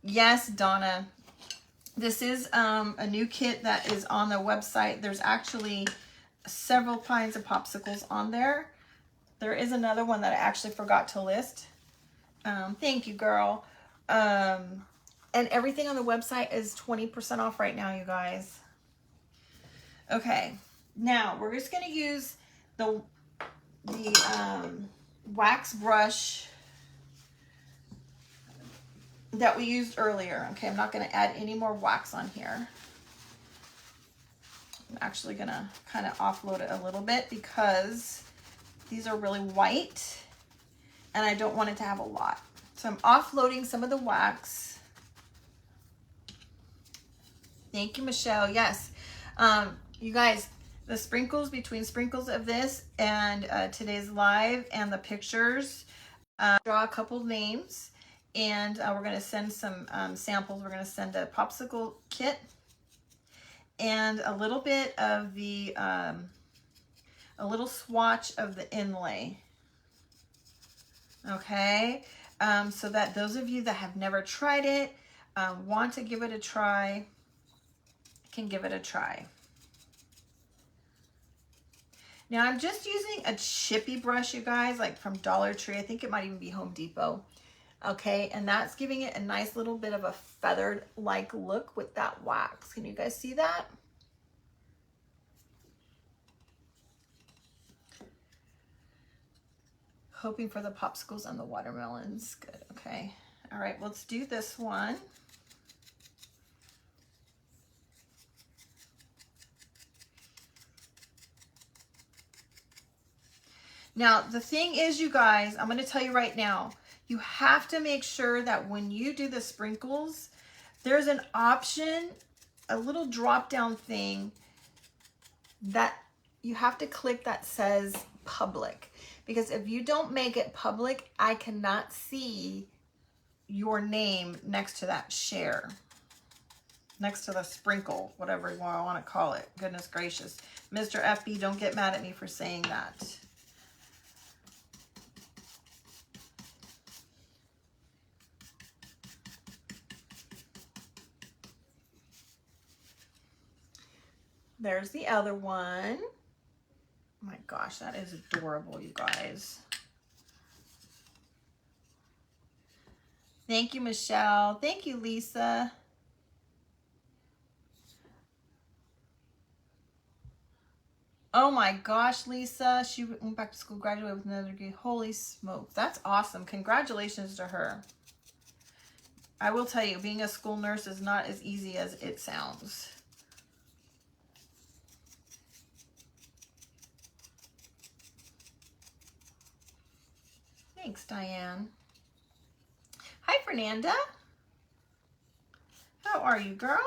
Yes, Donna. This is a new kit that is on the website. There's actually several kinds of popsicles on there. There is another one that I actually forgot to list. Thank you, girl. And everything on the website is 20% off right now, you guys. Okay, now we're just going to use the wax brush that we used earlier. Okay, I'm not going to add any more wax on here. I'm actually going to kind of offload it a little bit because these are really white and I don't want it to have a lot. So I'm offloading some of the wax. Thank you, Michelle. Yes, you guys, the sprinkles, between sprinkles of this and today's live and the pictures, draw a couple names. And we're going to send some samples. We're going to send a popsicle kit and a little bit of the, a little swatch of the inlay. Okay, so that those of you that have never tried it, want to give it a try, can give it a try. Now I'm just using a chippy brush, you guys, like from Dollar Tree. I think it might even be Home Depot. Okay, and that's giving it a nice little bit of a feathered-like look with that wax. Can you guys see that? Hoping for the popsicles and the watermelons. Good, okay. All right, let's do this one. Now, the thing is, you guys, I'm going to tell you right now, you have to make sure that when you do the sprinkles, there's an option, a little drop down thing that you have to click that says public. Because if you don't make it public, I cannot see your name next to that share. Next to the sprinkle, whatever you want to call it. Goodness gracious. Mr. FB, don't get mad at me for saying that. There's the other one. Oh my gosh, that is adorable, you guys. Thank you, Michelle. Thank you, Lisa. Oh my gosh, Lisa. She went back to school, graduated with another degree. Holy smokes. That's awesome. Congratulations to her. I will tell you, being a school nurse is not as easy as it sounds. Thanks, Diane. Hi, Fernanda. How are you, girl?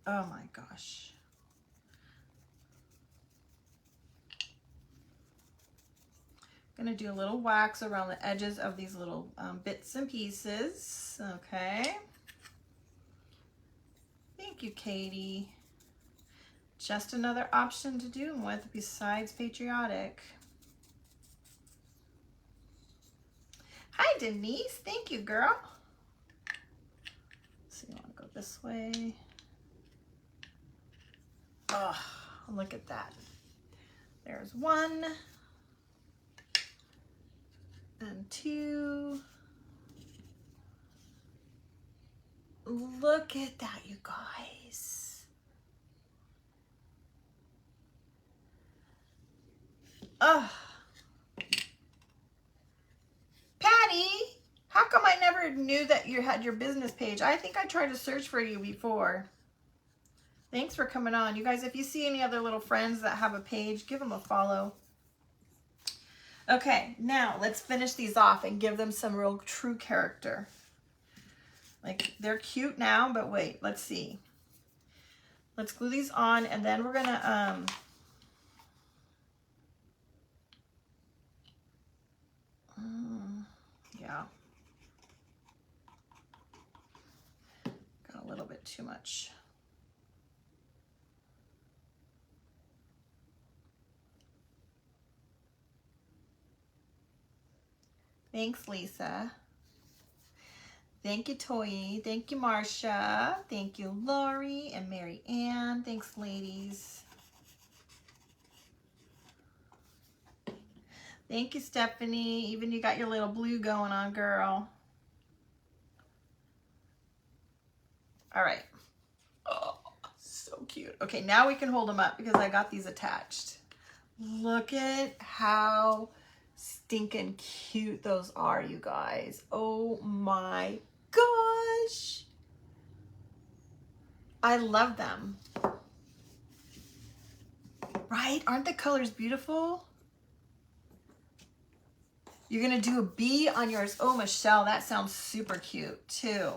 Oh my gosh. Gonna do a little wax around the edges of these little bits and pieces. Okay. Thank you, Katie. Just another option to do them with besides patriotic. Hi, Denise. Thank you, girl. So you want to go this way. Oh, look at that. There's 1 and 2. Look at that, you guys. Oh. Patty, how come I never knew that you had your business page? I think I tried to search for you before. Thanks for coming on. You guys, if you see any other little friends that have a page, give them a follow. Okay, now let's finish these off and give them some real true character. Like, they're cute now, but wait, let's see. Let's glue these on, and then we're gonna, yeah. Got a little bit too much. Thanks, Lisa. Thank you, Toyi. Thank you, Marcia. Thank you, Lori and Mary Ann. Thanks, ladies. Thank you, Stephanie. Even you got your little blue going on, girl. All right. Oh, so cute. Okay, now we can hold them up because I got these attached. Look at how stinking cute those are, you guys. Oh my gosh. I love them. Right? Aren't the colors beautiful? You're gonna do a bee on yours. Oh, Michelle, that sounds super cute too.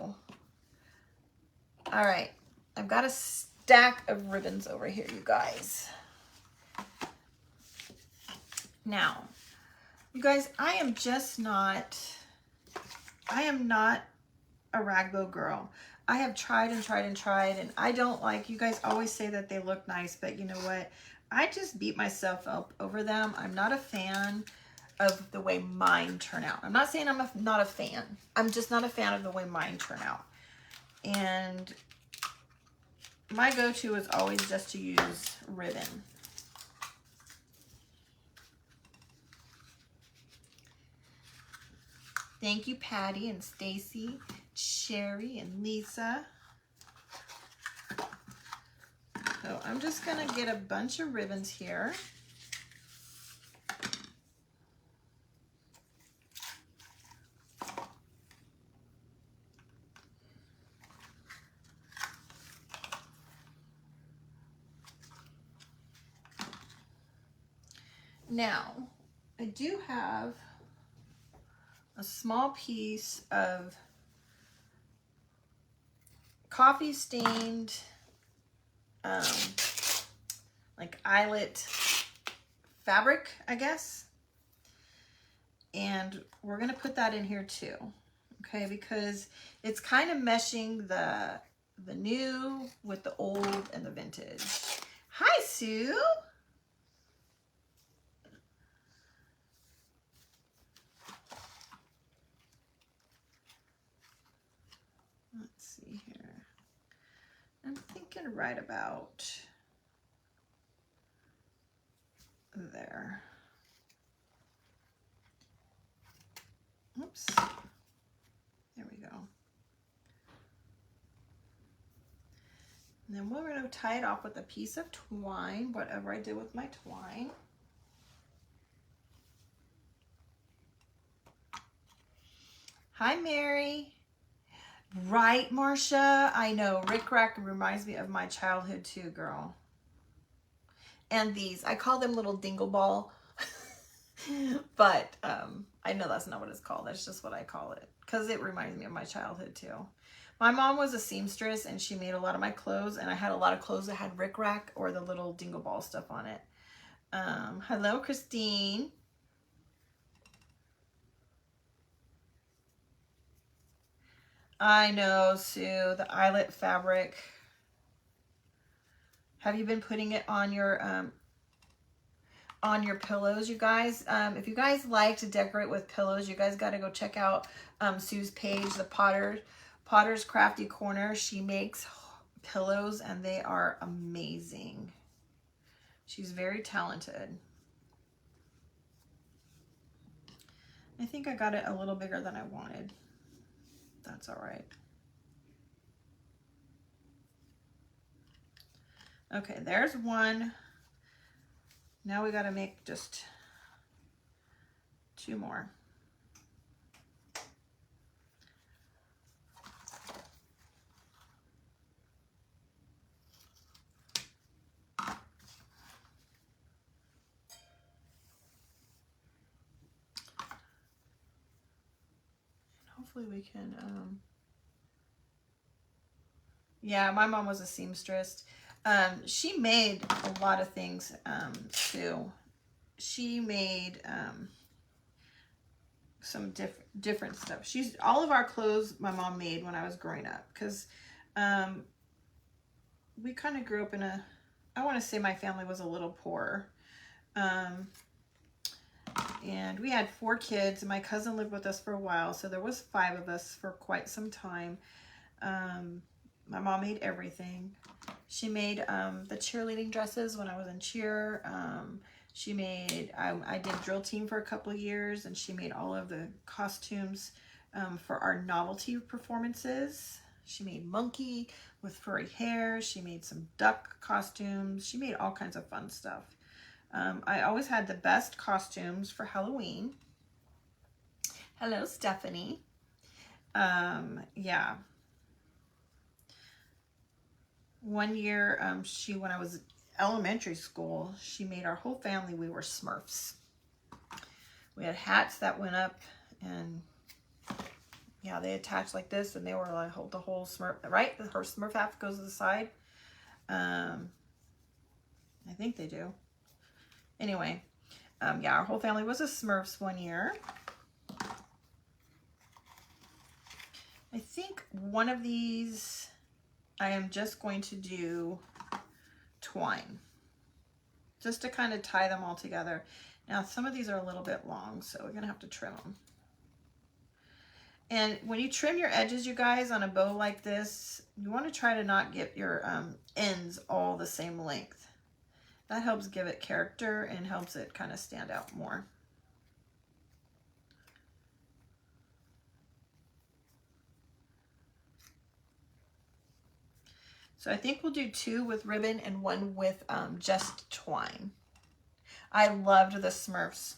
All right, I've got a stack of ribbons over here, you guys. Now, you guys, I am not a ragbow girl. I have tried and tried and tried, and I don't like, you guys always say that they look nice, but you know what? I just beat myself up over them. I'm not a fan of the way mine turn out. I'm not saying I'm not a fan. I'm just not a fan of the way mine turn out. And my go-to is always just to use ribbon. Thank you, Patty and Stacy, Sherry and Lisa. So I'm just gonna get a bunch of ribbons here. Now, I do have a small piece of coffee stained like eyelet fabric, I guess. And we're gonna put that in here too, okay? Because it's kind of meshing the new with the old and the vintage. Hi, Sue. Let's see here. I'm thinking right about there. Oops. then we're going to tie it off with a piece of twine, whatever I did with my twine. Hi, Mary. Right, Marcia? I know. Rick Rack reminds me of my childhood too, girl. And these. I call them little dingle ball. But I know that's not what it's called. That's just what I call it. Because it reminds me of my childhood too. My mom was a seamstress and she made a lot of my clothes. And I had a lot of clothes that had Rick Rack or the little dingle ball stuff on it. Hello, Christine. I know, Sue, the eyelet fabric. Have you been putting it on your pillows, you guys? If you guys like to decorate with pillows, you guys got to go check out Sue's page, the Potter's Crafty Corner. She makes pillows and they are amazing. She's very talented. I think I got it a little bigger than I wanted. That's all right. Okay, there's one. Now we got to make just 2 more. Hopefully we can, yeah, my mom was a seamstress. She made a lot of things, too. She made, some different stuff. All of our clothes my mom made when I was growing up, because, we kind of grew up in I want to say my family was a little poor. And we had 4 kids. My cousin lived with us for a while, so there was 5 of us for quite some time. My mom made everything. She made the cheerleading dresses when I was in cheer. She made, I did drill team for a couple of years, and she made all of the costumes for our novelty performances. She made monkey with furry hair. She made some duck costumes. She made all kinds of fun stuff. I always had the best costumes for Halloween. Hello, Stephanie. Yeah. One year, when I was elementary school, she made our whole family, we were Smurfs. We had hats that went up, and yeah, they attached like this, and they were like the whole Smurf, right? Her Smurf hat goes to the side. I think they do. Anyway, yeah, our whole family was a Smurfs one year. I think one of these, I am just going to do twine, just to kind of tie them all together. Now, some of these are a little bit long, so we're gonna have to trim them. And when you trim your edges, you guys, on a bow like this, you want to try to not get your ends all the same length. That helps give it character and helps it kind of stand out more. So I think we'll do 2 with ribbon and 1 with just twine. I loved the Smurfs,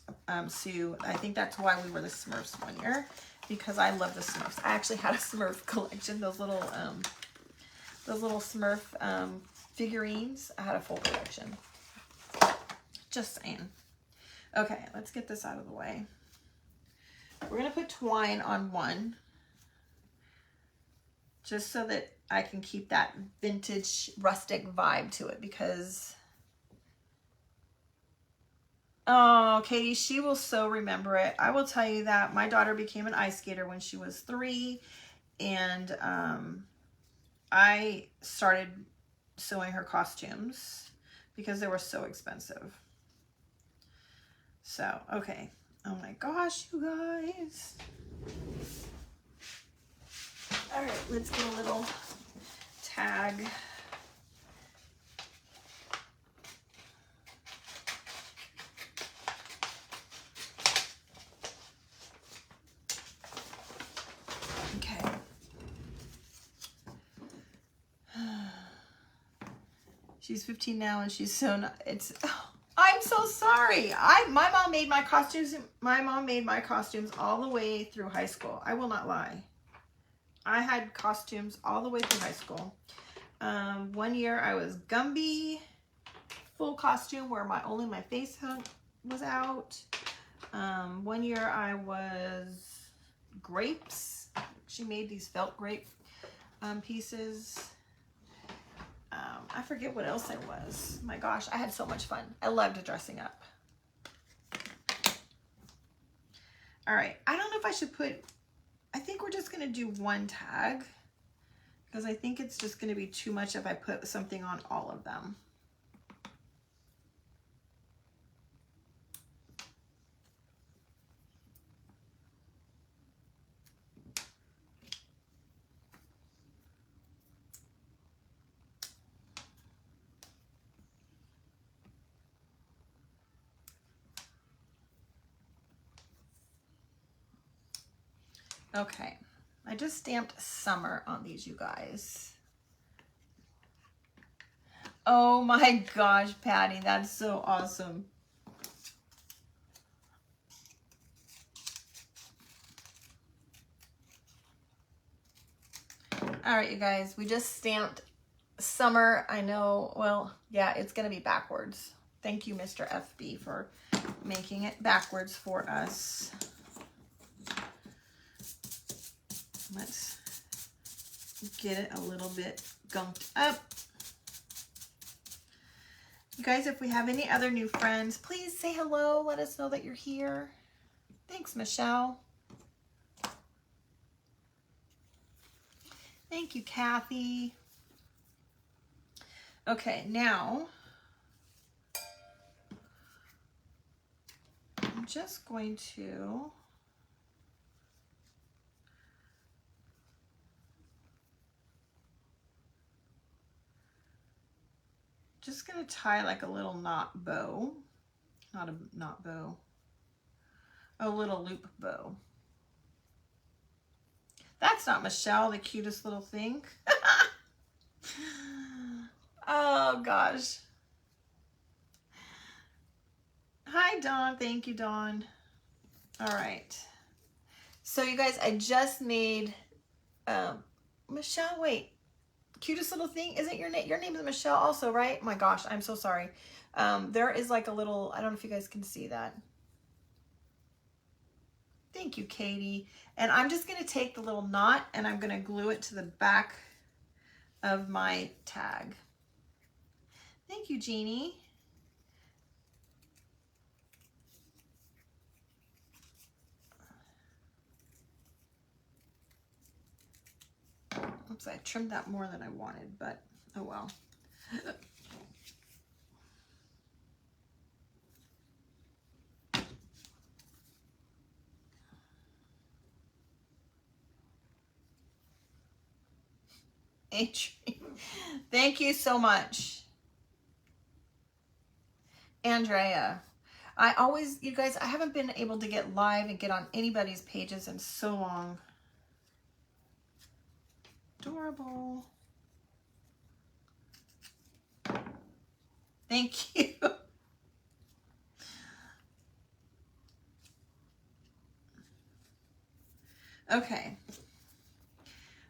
Sue. I think that's why we were the Smurfs one year, because I love the Smurfs. I actually had a Smurf collection, those little Smurf figurines. I had a full collection. Just saying. Okay, let's get this out of the way. We're going to put twine on one, just so that I can keep that vintage rustic vibe to it, because, oh, Katie, she will so remember it. I will tell you that my daughter became an ice skater when she was 3, and I started sewing her costumes because they were so expensive. So, okay. Oh my gosh, you guys. All right, let's get a little tag. Okay. She's 15 now and she's so not, it's, oh, I'm so sorry. My mom made my costumes. My mom made my costumes all the way through high school. I will not lie. I had costumes all the way through high school. One year I was Gumby, full costume where only my face was out. One year I was Grapes. She made these felt grape pieces. I forget what else I was. My gosh, I had so much fun. I loved dressing up. All right, I don't know if I should put, I think we're just gonna do one tag because I think it's just gonna be too much if I put something on all of them. Okay, I just stamped summer on these, you guys. Oh my gosh, Patty, that's so awesome. All right, you guys, we just stamped summer. I know, well, yeah, it's gonna be backwards. Thank you, Mr. FB, for making it backwards for us. Let's get it a little bit gunked up. You guys, if we have any other new friends, please say hello. Let us know that you're here. Thanks, Michelle. Thank you, Kathy. Okay, now I'm just going to tie like a little knot bow, not a knot bow, a little loop bow. That's not Michelle, the cutest little thing. Oh gosh. Hi Dawn, thank you Dawn. All right. So you guys, I just made, Michelle, wait. Cutest little thing, isn't your name is Michelle also, right? My gosh, I'm so sorry. There is like a little, I don't know if you guys can see that. Thank you, Katie. And I'm just gonna take the little knot and I'm gonna glue it to the back of my tag. Thank you, Jeannie. Oops, I trimmed that more than I wanted, but oh well. Thank you so much. Andrea, I always, you guys, I haven't been able to get live and get on anybody's pages in so long. Adorable. Thank you. Okay.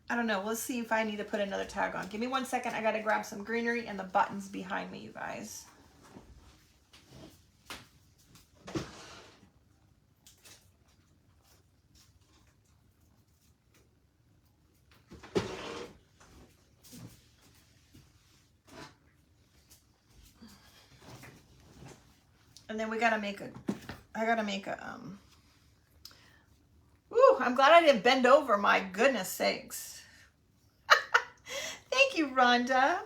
I don't know. Let's see if I need to put another tag on. Give me 1 second. I got to grab some greenery and the buttons behind me, you guys. And then we got to make a, ooh, I'm glad I didn't bend over. My goodness sakes. Thank you, Rhonda.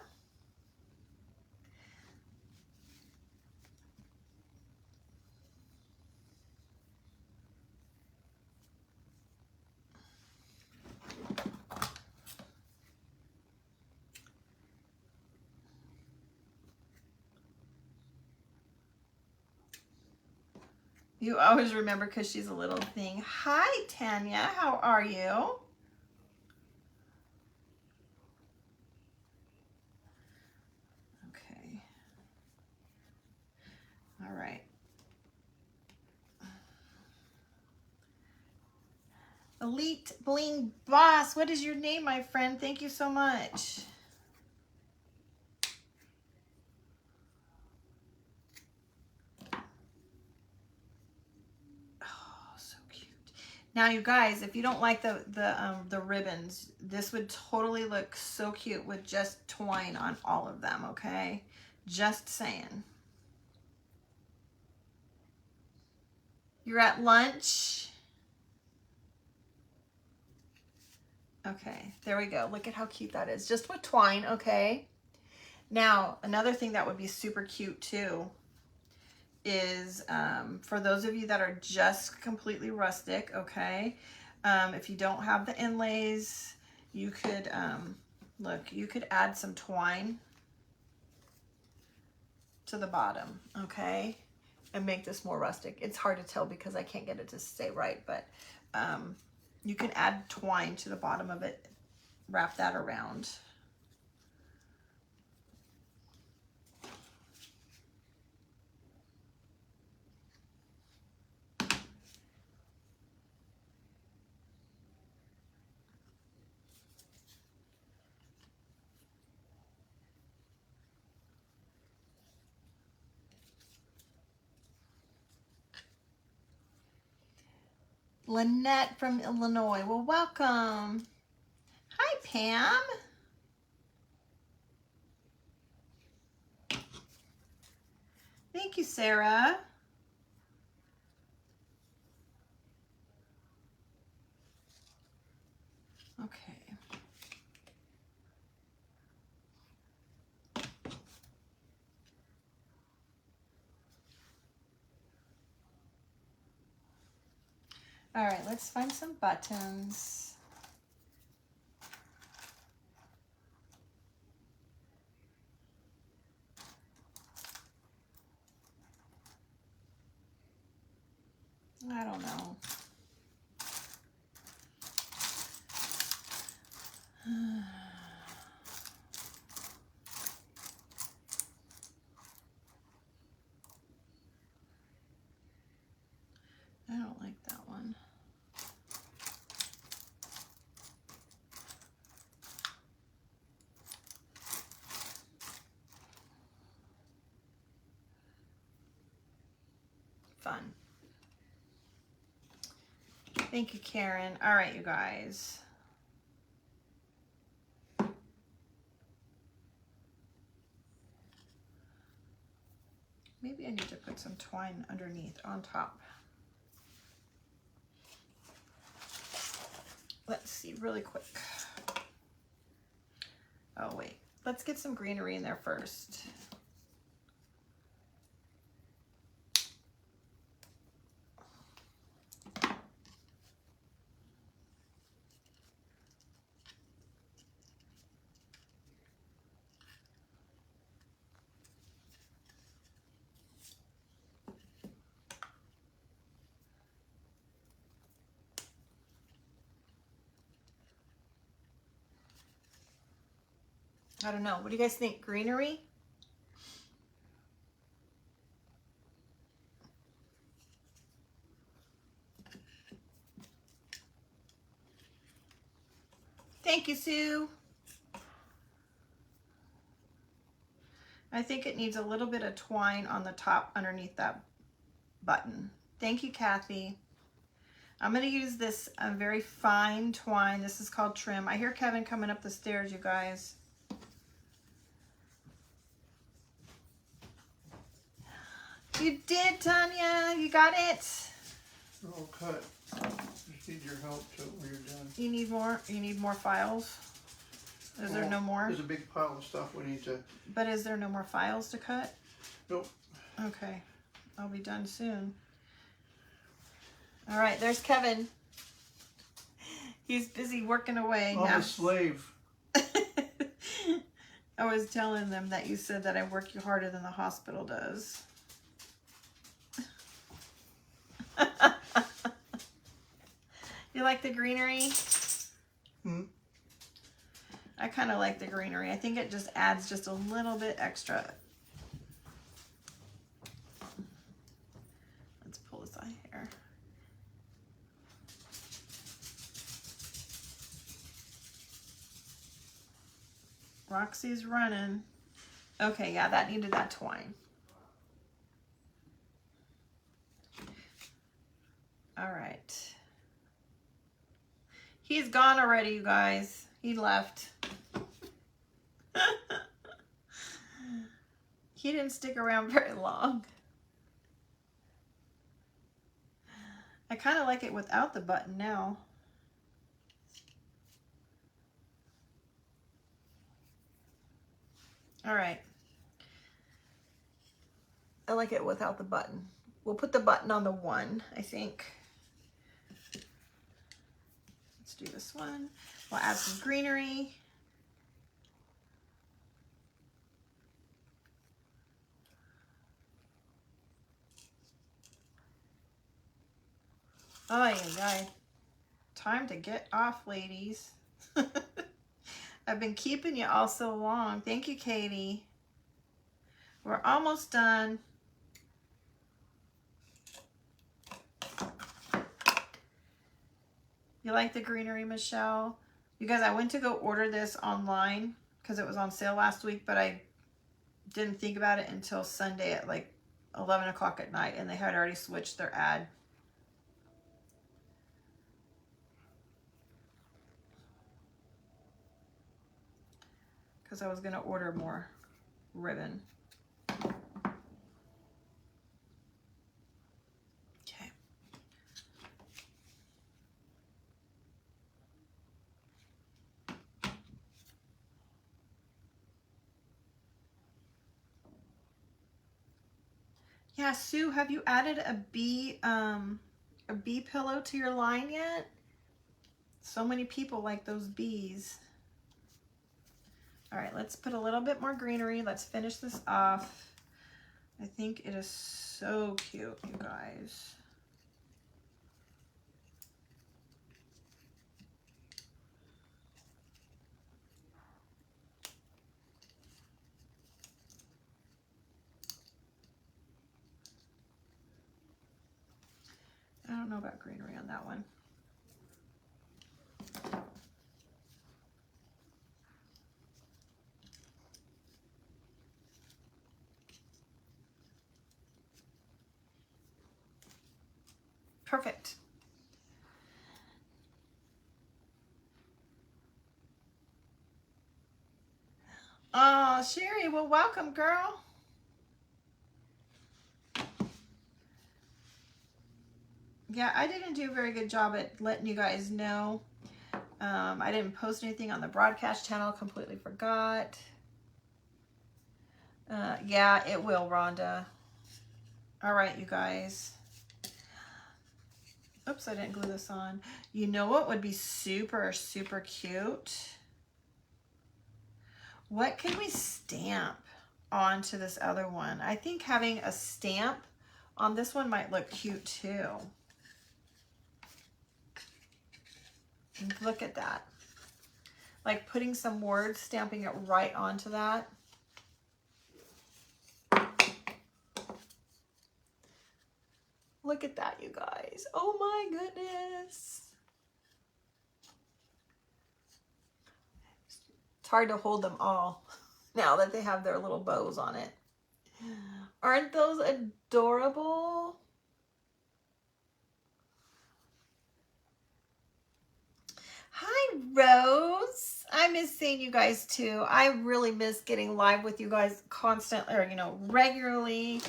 You always remember because she's a little thing. Hi, Tanya. How are you? Okay. All right. Elite Bling Boss, what is your name, my friend? Thank you so much. Oh, so cute. Now, you guys, if you don't like the ribbons, this would totally look so cute with just twine on all of them, okay? Just saying. You're at lunch. Okay, there we go. Look at how cute that is. Just with twine, okay? Now, another thing that would be super cute too is for those of you that are just completely rustic, okay? If you don't have the inlays, you could, look, you could add some twine to the bottom, okay? And make this more rustic. It's hard to tell because I can't get it to stay right, but you can add twine to the bottom of it, wrap that around. Lynette from Illinois. Well, welcome. Hi, Pam. Thank you, Sarah. Okay. All right, let's find some buttons. I don't know. I don't like that one. Fun. Thank you, Karen. All right, you guys. Maybe I need to put some twine underneath on top. Let's see really quick. Oh, wait. Let's get some greenery in there first. I don't know. What do you guys think? Greenery? Thank you, Sue. I think it needs a little bit of twine on the top underneath that button. Thank you, Kathy. I'm going to use this very fine twine. This is called trim. I hear Kevin coming up the stairs, you guys. You did, Tanya. You got it. They're all cut. Just need your help till you're done. You need more? You need more files? Is there no more? There's a big pile of stuff we need to... But is there no more files to cut? Nope. Okay. I'll be done soon. All right, there's Kevin. He's busy working away now. I'm a slave. I was telling them that you said that I work you harder than the hospital does. You like the greenery? Hmm? I kind of like the greenery. I think it just adds just a little bit extra. Roxy's running. Okay, yeah, that needed that twine. All right. He's gone already, you guys. He left. He didn't stick around very long. I kind of like it without the button now. All right. I like it without the button. We'll put the button on the one, I think. Let's do this one. We'll add some greenery. Oh, yeah. Time to get off, ladies. I've been keeping you all so long. Thank you, Katie. We're almost done. You like the greenery, Michelle? You guys, I went to go order this online because it was on sale last week, but I didn't think about it until Sunday at like 11 o'clock at night, and they had already switched their ad. Because I was going to order more ribbon. Okay. Yeah, Sue, have you added a bee pillow to your line yet? So many people like those bees. All right, let's put a little bit more greenery. Let's finish this off. I think it is so cute, you guys. I don't know about greenery on that one. Perfect. Oh, Sherry, well, welcome, girl. Yeah, I didn't do a very good job at letting you guys know. I didn't post anything on the broadcast channel. Completely forgot. Yeah, it will, Rhonda. All right, you guys. Oops, I didn't glue this on. You know what would be super, super cute? What can we stamp onto this other one? I think having a stamp on this one might look cute too. Look at that. Like putting some words, stamping it right onto that. Look at that, you guys. Oh my goodness. It's hard to hold them all now that they have their little bows on it. Aren't those adorable? Hi, Rose. I miss seeing you guys too. I really miss getting live with you guys constantly, or, you know, regularly.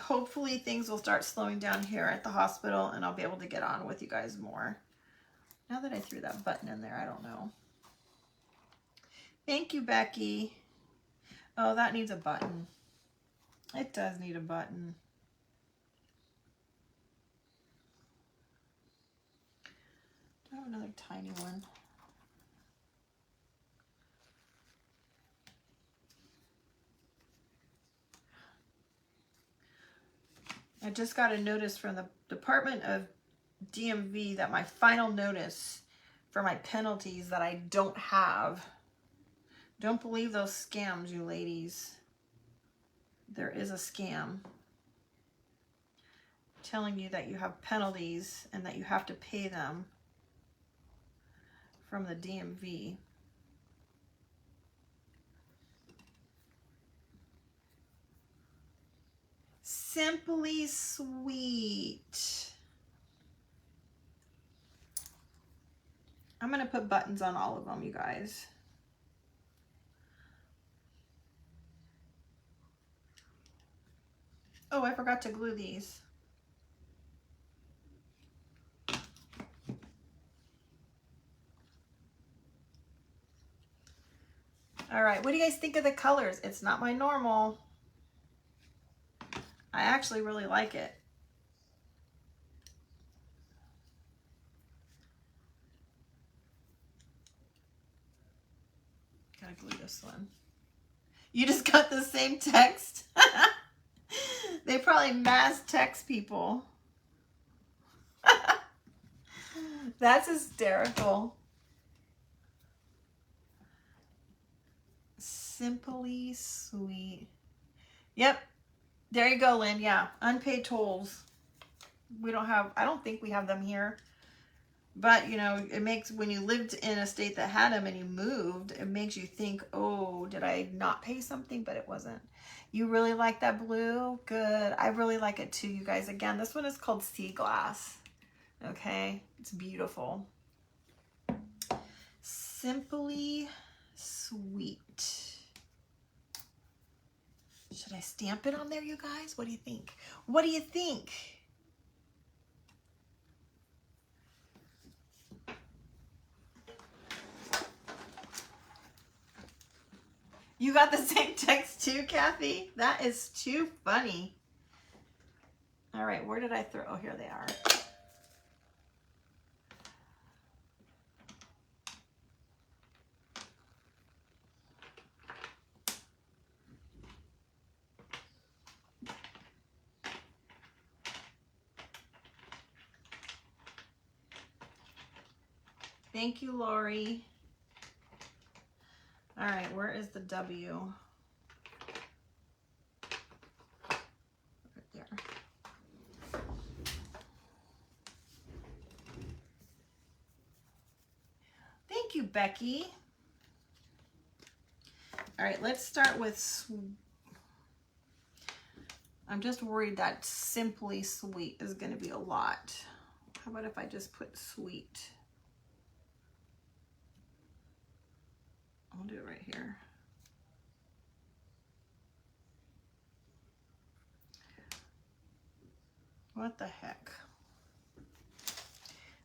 Hopefully things will start slowing down here at the hospital and I'll be able to get on with you guys more. Now that I threw that button in there, I don't know. Thank you, Becky. Oh, that needs a button. It does need a button. Do I have another tiny one? I just got a notice from the Department of DMV that my final notice for my penalties that I don't have. Don't believe those scams, you ladies. There is a scam telling you that you have penalties and that you have to pay them from the DMV. Simply Sweet. I'm going to put buttons on all of them, you guys. Oh, I forgot to glue these. All right, what do you guys think of the colors? It's not my normal. I actually really like it. Gotta glue this one. You just got the same text? They probably mass text people. That's hysterical. Simply Sweet. Yep. There you go, Lynn. Yeah. Unpaid tolls. We don't have, I don't think we have them here. But, you know, it makes, when you lived in a state that had them and you moved, it makes you think, oh, did I not pay something? But it wasn't. You really like that blue? Good. I really like it too, you guys. Again, this one is called Sea Glass. Okay. It's beautiful. Simply Sweet. Should I stamp it on there, you guys? What do you think? What do you think? You got the same text too, Kathy? That is too funny. All right, where did I throw? Oh, here they are. Thank you, Lori. All right, where is the W? Right there. Thank you, Becky. All right, let's start with, I'm just worried that Simply Sweet is going to be a lot. How about if I just put sweet? I'll do it right here. What the heck?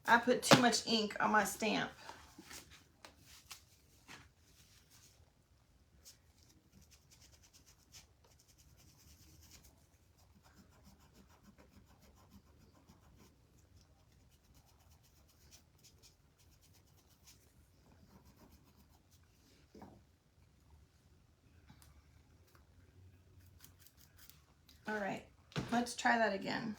I put too much ink on my stamp. All right, let's try that again.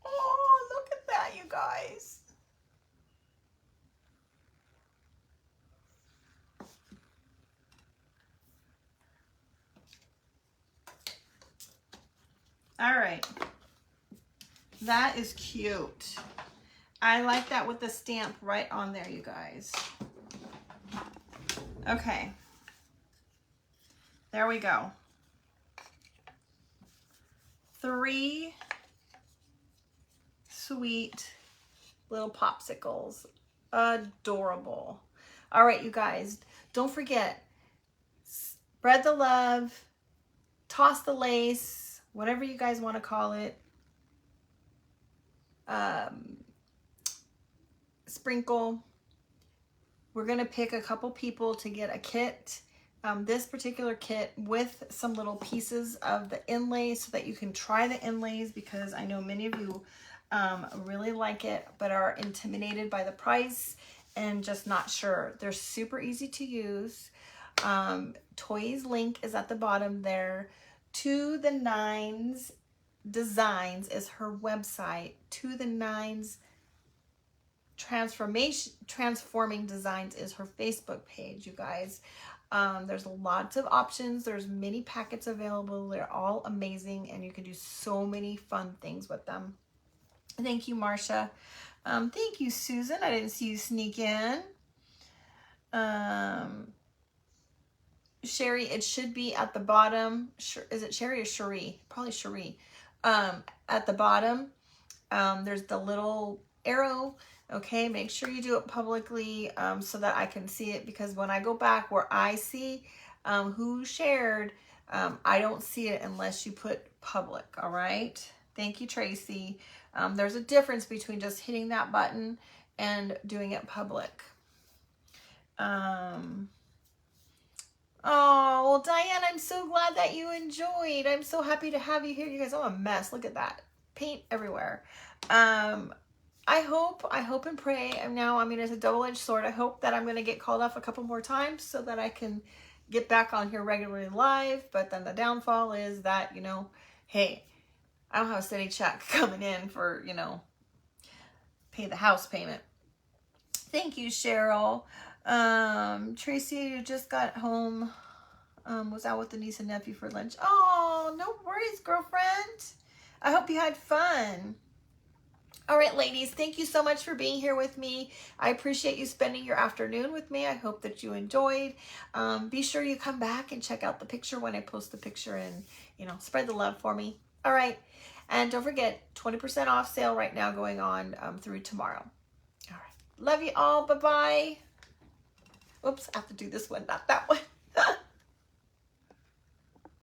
Oh, look at that, you guys. All right. That is cute. I like that with the stamp right on there, you guys. Okay. There we go. 3 sweet little popsicles. Adorable. All right, you guys, don't forget, spread the love, toss the lace, whatever you guys want to call it. Sprinkle. We're going to pick a couple people to get a kit. This particular kit with some little pieces of the inlays so that you can try the inlays, because I know many of you really like it, but are intimidated by the price and just not sure. They're super easy to use. Toys link is at the bottom there. To the Nines Designs is her website. To the Nines Transforming Designs is her Facebook page, you guys. There's lots of options. There's many packets available. They're all amazing, and you can do so many fun things with them. Thank you, Marcia. Thank you, Susan. I didn't see you sneak in. Sherry, it should be at the bottom. Is it Sherry or Cherie? Probably Cherie. At the bottom, there's the little arrow. Okay, make sure you do it publicly so that I can see it, because when I go back where I see who shared, I don't see it unless you put public. All right. Thank you, Tracy. There's a difference between just hitting that button and doing it public. Oh, well, Diane, I'm so glad that you enjoyed. I'm so happy to have you here. You guys, I'm a mess. Look at that. Paint everywhere. I hope and pray. It's a double-edged sword. I hope that I'm going to get called off a couple more times so that I can get back on here regularly live. But then the downfall is that, hey, I don't have a steady check coming in for, pay the house payment. Thank you, Cheryl. Tracy, you just got home. Was out with the niece and nephew for lunch. Oh, no worries, girlfriend. I hope you had fun. All right, ladies, thank you so much for being here with me. I appreciate you spending your afternoon with me. I hope that you enjoyed. Be sure you come back and check out the picture when I post the picture, and, spread the love for me. All right. And don't forget, 20% off sale right now going on through tomorrow. All right. Love you all. Bye-bye. Oops, I have to do this one, not that one.